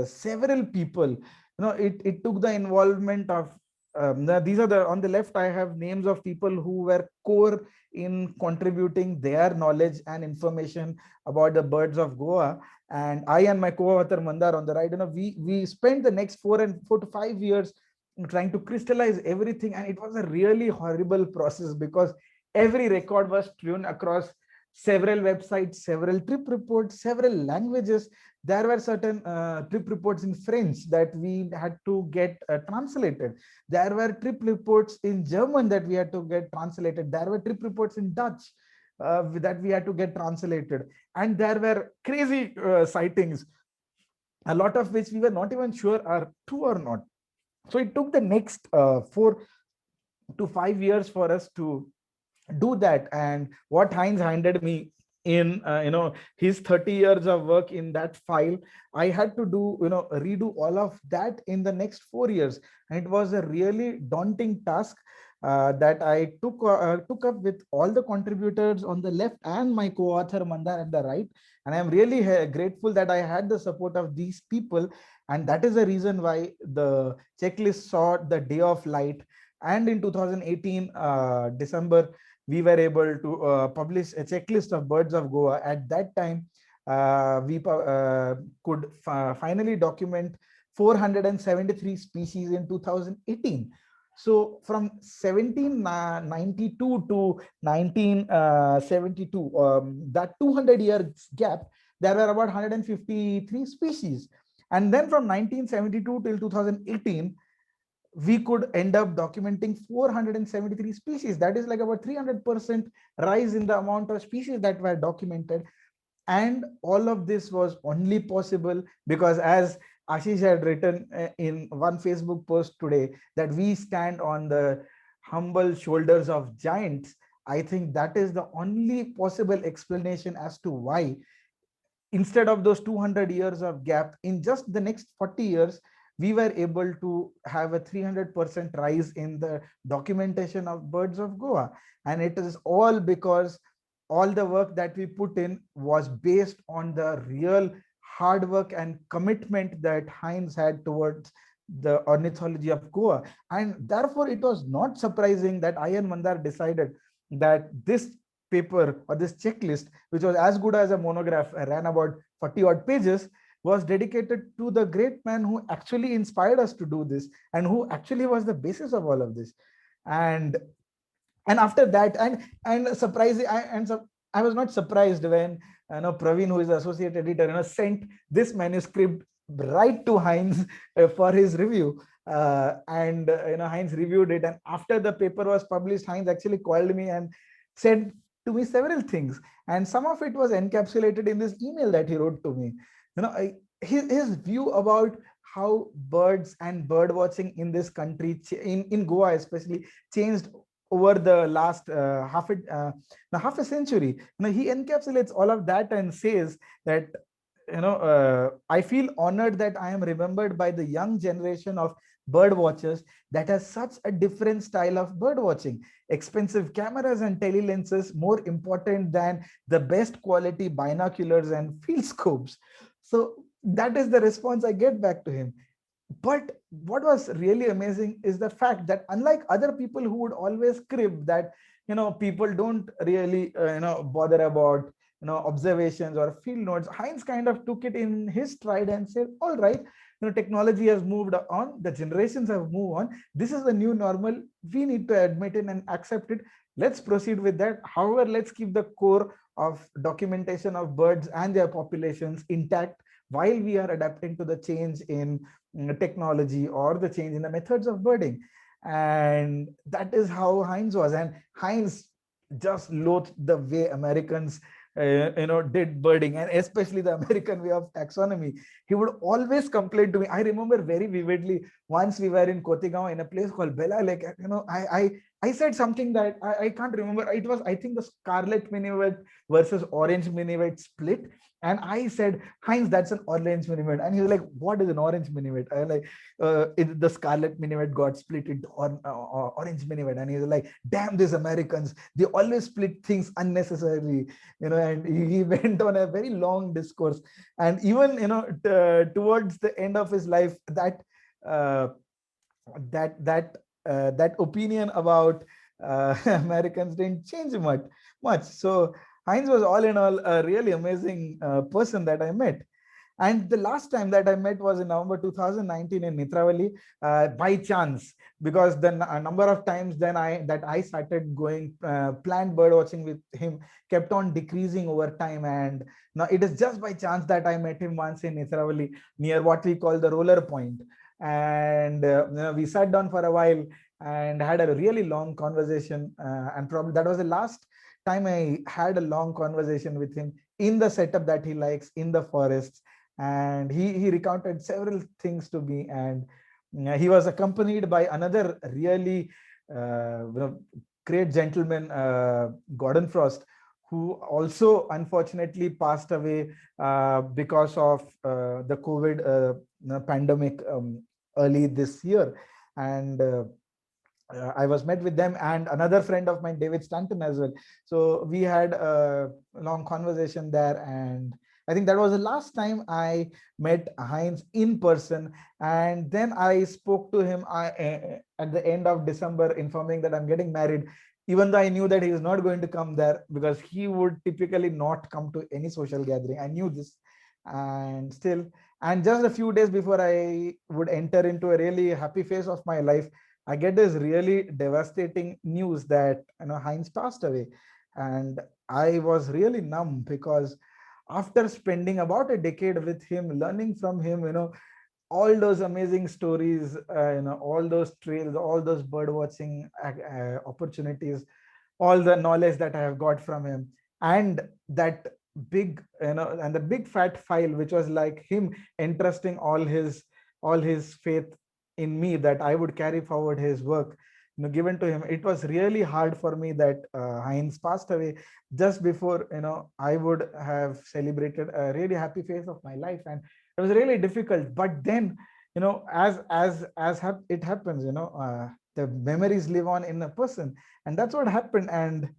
S2: several people. It took the involvement of these are on the left, I have names of people who were core in contributing their knowledge and information about the birds of Goa. And I and my co-author Mandar on the right, we spent the next 4 to 5 years trying to crystallize everything. And it was a really horrible process, because every record was strewn across several websites, several trip reports, several languages. There were certain trip reports in French that we had to get translated. There were trip reports in German that we had to get translated. There were trip reports in Dutch that we had to get translated. And there were crazy sightings, a lot of which we were not even sure are true or not. So it took the next 4 to 5 years for us to do that. And what Heinz handed me in his 30 years of work in that file, I had to do redo all of that in the next 4 years. And it was a really daunting task that I took up with all the contributors on the left and my co-author Mandar at the right. And I'm really grateful that I had the support of these people. And that is the reason why the checklist saw the day of light. And in 2018 December, we were able to publish a checklist of birds of Goa. At that time, we could finally document 473 species in 2018. So from 1792 to 1972, that 200 years gap, there were about 153 species. And then from 1972 till 2018, we could end up documenting 473 species. That is like about 300% rise in the amount of species that were documented. And all of this was only possible because, as Ashish had written in one Facebook post today, that we stand on the humble shoulders of giants, I think that is the only possible explanation as to why, instead of those 200 years of gap, in just the next 40 years, we were able to have a 300% rise in the documentation of birds of Goa. And it is all because all the work that we put in was based on the real hard work and commitment that Heinz had towards the ornithology of Goa. And therefore, it was not surprising that Ian Mandar decided that this paper or this checklist, which was as good as a monograph, ran about 40 odd pages, was dedicated to the great man who actually inspired us to do this and who actually was the basis of all of this. And after that, and surprising, I was not surprised when Praveen, who is the associate editor, sent this manuscript right to Heinz for his review. And Heinz reviewed it, and after the paper was published, Heinz actually called me and said to me several things, and some of it was encapsulated in this email that he wrote to me. His view about how birds and bird watching in this country, in Goa especially, changed over the last half a century. He encapsulates all of that and says that, I feel honored that I am remembered by the young generation of bird watchers that has such a different style of bird watching. Expensive cameras and telelenses more important than the best quality binoculars and field scopes. So that is the response I get back to him. But what was really amazing is the fact that, unlike other people who would always crib that, people don't really, bother about, observations or field notes, Heinz kind of took it in his stride and said, all right, technology has moved on, the generations have moved on. This is the new normal. We need to admit it and accept it. Let's proceed with that. However, let's keep the core of documentation of birds and their populations intact while we are adapting to the change in technology or the change in the methods of birding. And that is how Heinz was. And Heinz just loathed the way Americans did birding, and especially the American way of taxonomy. He would always complain to me. I remember very vividly, once we were in Kotigaon in a place called Bella Lake. I said something that I can't remember. It was, I think, the scarlet minivet versus orange minivet split. And I said, Heinz, that's an orange minivet. And he was like, what is an orange minivet? I was like, the scarlet minivet got split into orange minivet. And he was like, damn, these Americans, they always split things unnecessarily, and he went on a very long discourse. And even, towards the end of his life, that opinion about Americans didn't change much. So Heinz was all in all a really amazing person that I met. And the last time that I met was in November 2019 in Netravali, by chance, because the number of times then I started going planned bird watching with him kept on decreasing over time. And now it is just by chance that I met him once in Netravali near what we call the roller point. And we sat down for a while and had a really long conversation. And probably that was the last time I had a long conversation with him in the setup that he likes in the forests. And he recounted several things to me. And he was accompanied by another really great gentleman, Gordon Frost, who also unfortunately passed away because of the COVID pandemic early this year. And I was met with them and another friend of mine, David Stanton, as well. So we had a long conversation there. And I think that was the last time I met Heinz in person. And then I spoke to him at the end of December, informing that I'm getting married, even though I knew that he was not going to come there because he would typically not come to any social gathering. I knew this. And still, and just a few days before I would enter into a really happy phase of my life, I get this really devastating news that Heinz passed away. And I was really numb because after spending about a decade with him, learning from him, all those amazing stories, all those trails, all those bird watching opportunities, all the knowledge that I have got from him, and that big, and the big fat file, which was like him entrusting all his faith in me that I would carry forward his work. given to him. It was really hard for me that Heinz passed away just before I would have celebrated a really happy phase of my life, and it was really difficult. But then, it happens, the memories live on in a person, and that's what happened. And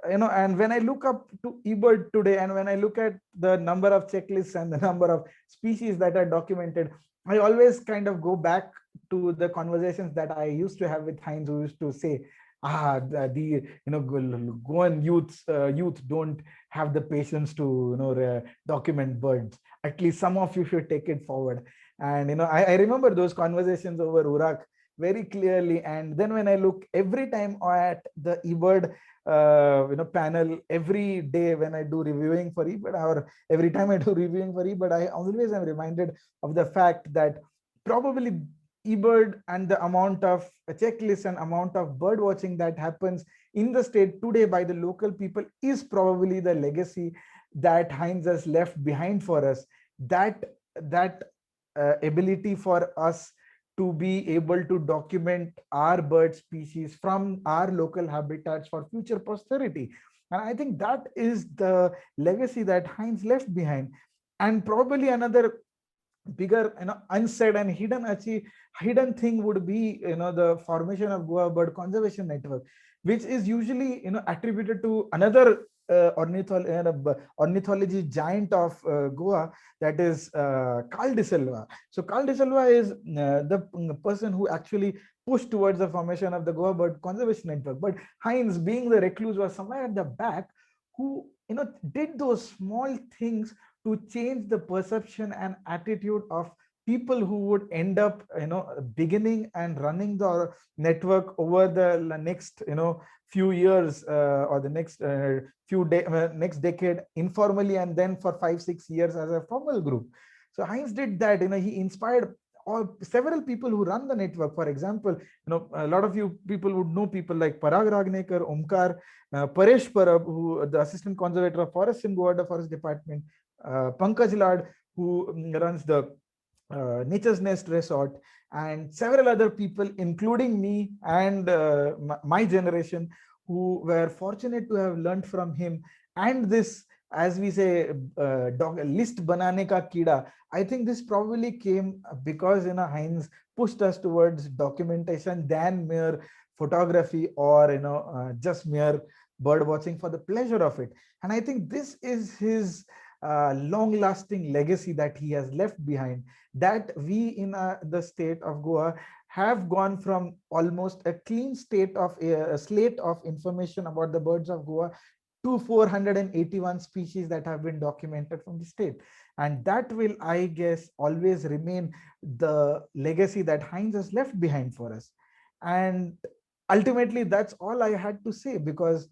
S2: and when I look up to eBird today, and when I look at the number of checklists and the number of species that are documented, I always kind of go back to the conversations that I used to have with Heinz, who used to say, Goan youth don't have the patience to document birds. At least some of you should take it forward. And I remember those conversations over Urak very clearly. And then when I look every time at the eBird panel, every day when I do reviewing for eBird, or every time I do reviewing for eBird, I always am reminded of the fact that probably eBird and the amount of checklists and amount of bird watching that happens in the state today by the local people is probably the legacy that Heinz has left behind for us. That ability for us to be able to document our bird species from our local habitats for future posterity. And I think that is the legacy that Heinz left behind. And probably another bigger unsaid and hidden thing would be the formation of Goa Bird Conservation Network, which is usually attributed to another ornithology giant of Goa, that is Carl de Silva. So Carl de Silva is the person who actually pushed towards the formation of the Goa Bird Conservation Network. But Heinz, being the recluse, was somewhere at the back, who did those small things to change the perception and attitude of people who would end up beginning and running the network over the next few years, or the next next decade informally, and then for 5-6 years as a formal group. So Heinz did that. He inspired several people who run the network. For example, a lot of you people would know people like Parag Ragnekar, Omkar, Paresh Parab, who the assistant conservator of forests in Goa Forest Department, Pankaj Lad, who runs the Nature's Nest Resort, and several other people, including me and my generation, who were fortunate to have learned from him. And this, as we say, list banane ka kida, I think this probably came because Heinz pushed us towards documentation than mere photography, or just mere bird watching for the pleasure of it. And I think this is his long-lasting legacy that he has left behind, that we in the state of Goa have gone from almost a clean state of a slate of information about the birds of Goa to 481 species that have been documented from the state. And that will, I guess, always remain the legacy that Heinz has left behind for us. And ultimately, that's all I had to say, because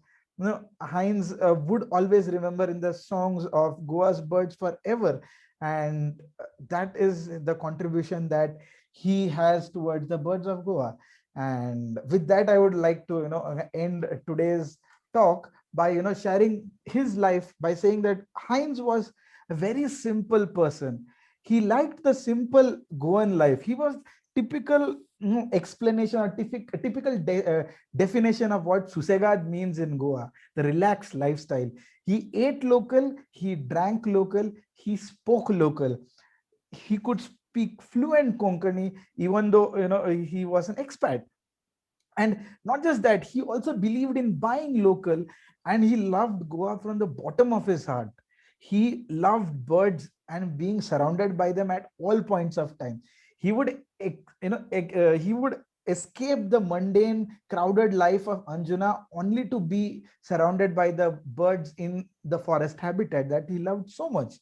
S2: Heinz would always remember in the songs of Goa's birds forever. And that is the contribution that he has towards the birds of Goa. And with that, I would like to end today's talk by sharing his life, by saying that Heinz was a very simple person. He liked the simple Goan life. He was typical explanation, or typical definition of what Susegad means in Goa, the relaxed lifestyle. He ate local, he drank local, he spoke local. He could speak fluent Konkani, even though he was an expat. And not just that, he also believed in buying local, and he loved Goa from the bottom of his heart. He loved birds and being surrounded by them at all points of time. He would he would escape the mundane, crowded life of Anjuna only to be surrounded by the birds in the forest habitat that he loved so much.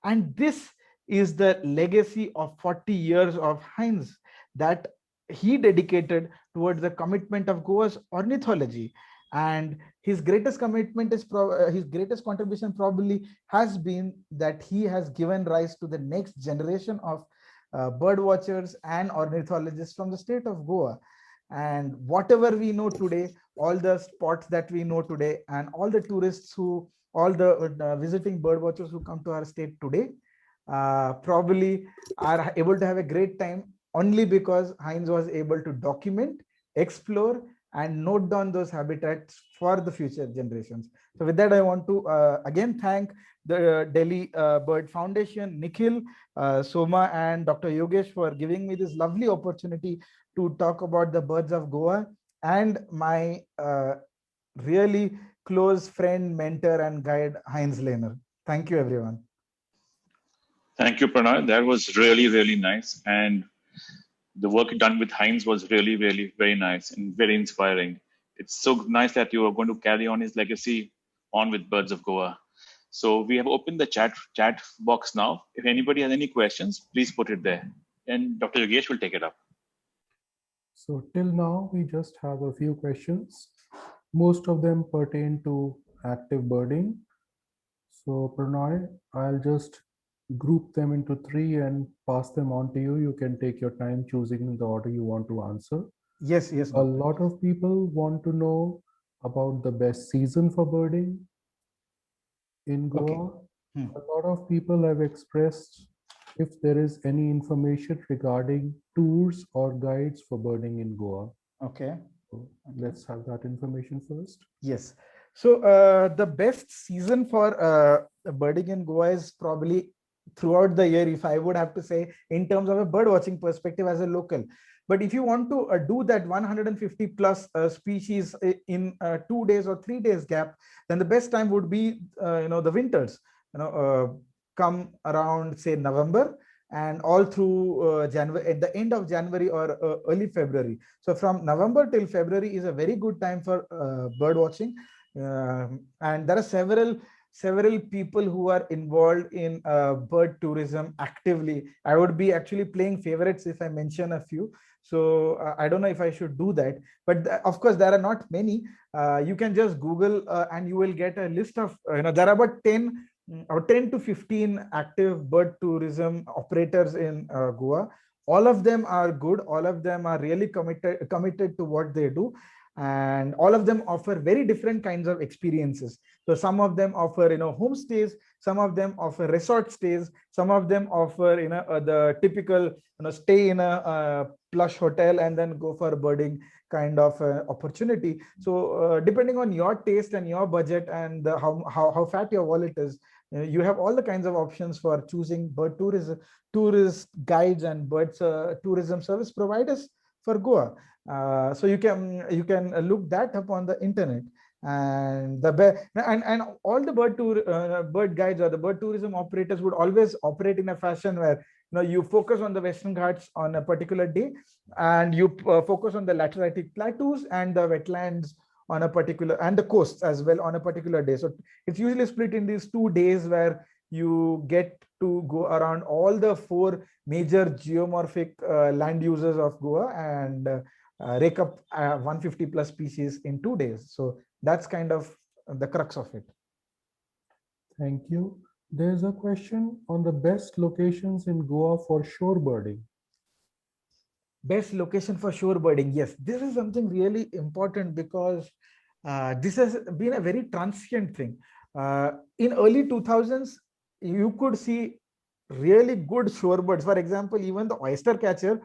S2: And this is the legacy of 40 years of Heinz that he dedicated towards the commitment of Goa's ornithology. And his greatest commitment is his greatest contribution probably has been that he has given rise to the next generation of bird watchers and ornithologists from the state of Goa. And whatever we know today, all the spots that we know today, and all the tourists who, all the visiting bird watchers who come to our state today, probably are able to have a great time only because Heinz was able to document, explore, and note down those habitats for the future generations. So with that, I want to again thank the Delhi Bird Foundation, Nikhil, Soma, and Dr. Yogesh for giving me this lovely opportunity to talk about the birds of Goa, and my really close friend, mentor, and guide, Heinz Lehner. Thank you, everyone.
S3: Thank you, Pranay. That was really, really nice. And the work done with Heinz was really, really very nice and very inspiring. It's so nice that you are going to carry on his legacy on with Birds of Goa. So we have opened the chat box now. If anybody has any questions, please put it there. And Dr. Yogesh will take it up.
S1: So till now, we just have a few questions. Most of them pertain to active birding. So Pranay, I'll just group them into three and pass them on to you. You can take your time choosing the order you want to answer.
S2: Yes.
S1: A lot of people want to know about the best season for birding in Goa.
S2: Okay.
S1: A lot of people have expressed if there is any information regarding tours or guides for birding in Goa.
S2: Okay.
S1: So let's have that information first.
S2: Yes. So the best season for birding in Goa is probably throughout the year, if I would have to say, in terms of a bird watching perspective as a local. But if you want to do that 150 plus species in 2 days or 3 days gap, then the best time would be the winters. Come around, say, November, and all through January, at the end of January or early February. So from November till February is a very good time for bird watching. And there are several people who are involved in bird tourism actively. I would be actually playing favorites if I mention a few. So I don't know if I should do that, but of course there are not many. You can just Google and you will get a list of, there are about 10 or 10 to 15 active bird tourism operators in Goa. All of them are good. All of them are really committed to what they do. And all of them offer very different kinds of experiences. So some of them offer, homestays, some of them offer resort stays, some of them offer, the typical, stay in a plush hotel and then go for birding kind of opportunity. So depending on your taste and your budget and how fat your wallet is, you have all the kinds of options for choosing bird tourism, tourist guides and bird tourism service providers for Goa. So you can look that up on the internet, and and all the bird guides or the bird tourism operators would always operate in a fashion where you focus on the Western Ghats on a particular day, and you focus on the lateritic plateaus and the wetlands on a particular, and the coasts as well on a particular day. So it's usually split in these 2 days where you get to go around all the 4 major geomorphic land uses of Goa and rake up 150 plus species in 2 days. So that's kind of the crux of it.
S1: Thank you. There's a question on the best locations in Goa for shore birding.
S2: Best location for shore birding. Yes, this is something really important because this has been a very transient thing. In early 2000s, you could see really good shorebirds. For example, even the oyster catcher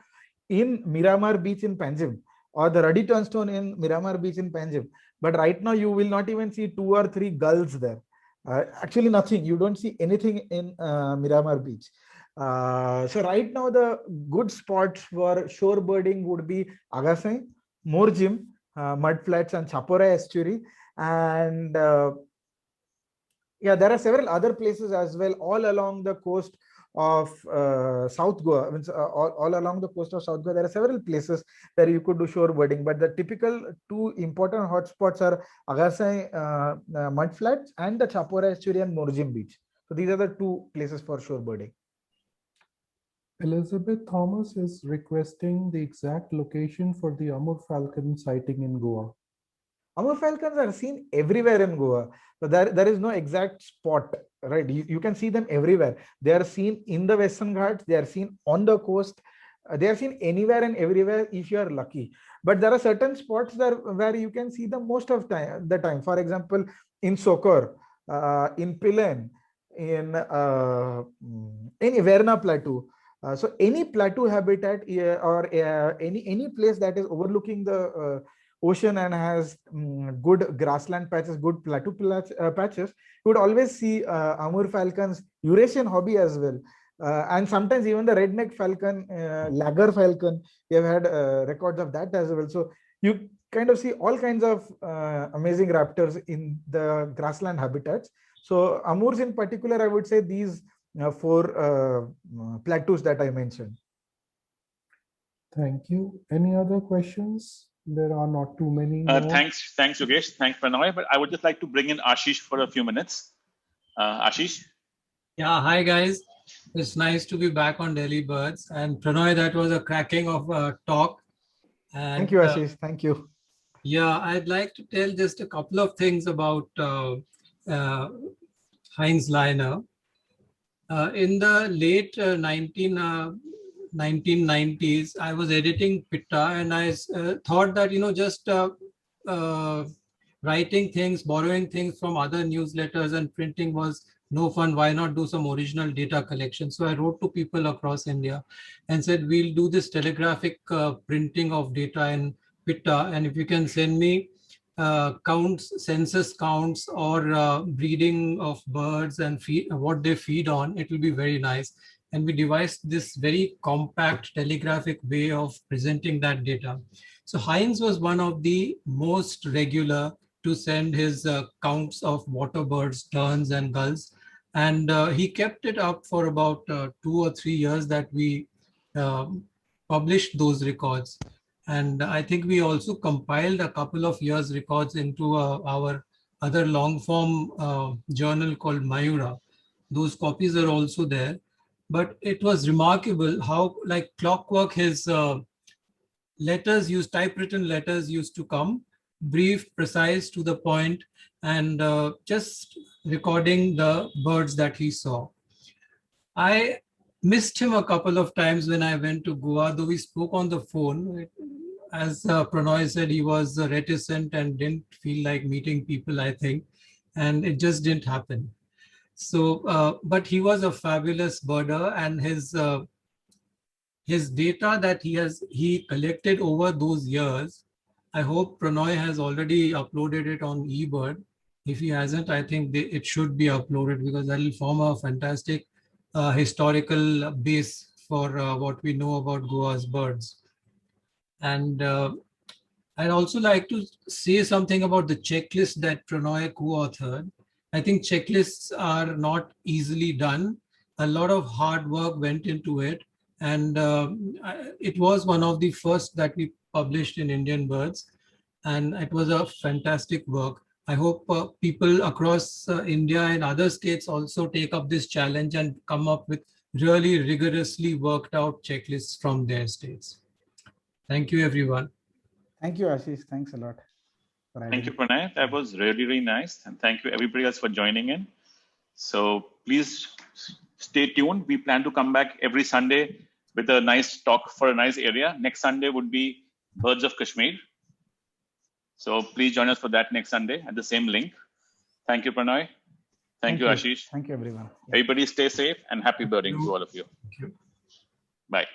S2: in Miramar Beach in Panjim, or the ruddy turnstone in Miramar Beach in Panjim. But right now, you will not even see 2 or 3 gulls there. Actually, nothing. You don't see anything in Miramar Beach. So right now, the good spots for shore birding would be Agasai, Morjim, Mudflats, and Chapora Estuary. And yeah, there are several other places as well, all along the coast of South Goa. All along the coast of South Goa, there are several places where you could do shore birding, but the typical 2 important hotspots are Agasai Mudflats and the Chapora Estuary and Morjim Beach. So these are the 2 places for shore birding.
S1: Elizabeth Thomas is requesting the exact location for the Amur falcon sighting in Goa.
S2: Amur falcons are seen everywhere in Goa. So there is no exact spot, right? You can see them everywhere. They are seen in the Western Ghats. They are seen on the coast. They are seen anywhere and everywhere if you are lucky. But there are certain spots there where you can see them most of the time. For example, in Sokor, in Pilen, in Verna Plateau, So any plateau habitat or any place that is overlooking the ocean and has good grassland patches, good plateau patches, you would always see Amur falcon's Eurasian hobby as well. And sometimes even the redneck falcon, lagger falcon, we have had records of that as well. So you kind of see all kinds of amazing raptors in the grassland habitats. So Amurs in particular, I would say these 4 plateaus that I mentioned.
S1: Thank you. Any other questions? There are not too many.
S3: Thanks, Yogesh. Thanks, Pranoy. But I would just like to bring in Ashish for a few minutes. Ashish?
S4: Yeah, hi guys. It's nice to be back on Delhi Birds. And Pranoy, that was a cracking of a talk. And,
S2: thank you, Ashish. Thank you.
S4: Yeah, I'd like to tell just a couple of things about Heinz Liner. In the late 1990s, I was editing Pitta, and I thought that, just writing things, borrowing things from other newsletters and printing was no fun. Why not do some original data collection? So I wrote to people across India and said, we'll do this telegraphic printing of data in Pitta. And if you can send me counts, census counts, or breeding of birds and what they feed on, it will be very nice. And we devised this very compact telegraphic way of presenting that data. So Heinz was one of the most regular to send his counts of water birds, terns, and gulls. And he kept it up for about 2 or 3 years that we published those records. And I think we also compiled a couple of years records into our other long form journal called Mayura. Those copies are also there. But it was remarkable how, like clockwork, his letters used, typewritten letters used to come, brief, precise, to the point, and just recording the birds that he saw. I missed him a couple of times when I went to Goa, though we spoke on the phone. As Pranoy said, he was reticent and didn't feel like meeting people, I think, and it just didn't happen. So, but he was a fabulous birder, and his data that he collected over those years, I hope Pranoy has already uploaded it on eBird. If he hasn't, I think it should be uploaded, because that will form a fantastic historical base for what we know about Goa's birds. And I'd also like to say something about the checklist that Pranoy co-authored. I think checklists are not easily done. A lot of hard work went into it. And it was one of the first that we published in Indian Birds. And it was a fantastic work. I hope people across India and other states also take up this challenge and come up with really rigorously worked out checklists from their states. Thank you, everyone.
S2: Thank you, Ashish. Thanks a lot.
S3: Thank you, Pranay. That was really, really nice. And thank you, everybody else, for joining in. So please stay tuned. We plan to come back every Sunday with a nice talk for a nice area. Next Sunday would be Birds of Kashmir. So please join us for that next Sunday at the same link. Thank you, Pranay. Thank you, Ashish.
S2: Thank you, everyone.
S3: Everybody stay safe and happy birding to all of you.
S4: Thank you.
S3: Bye.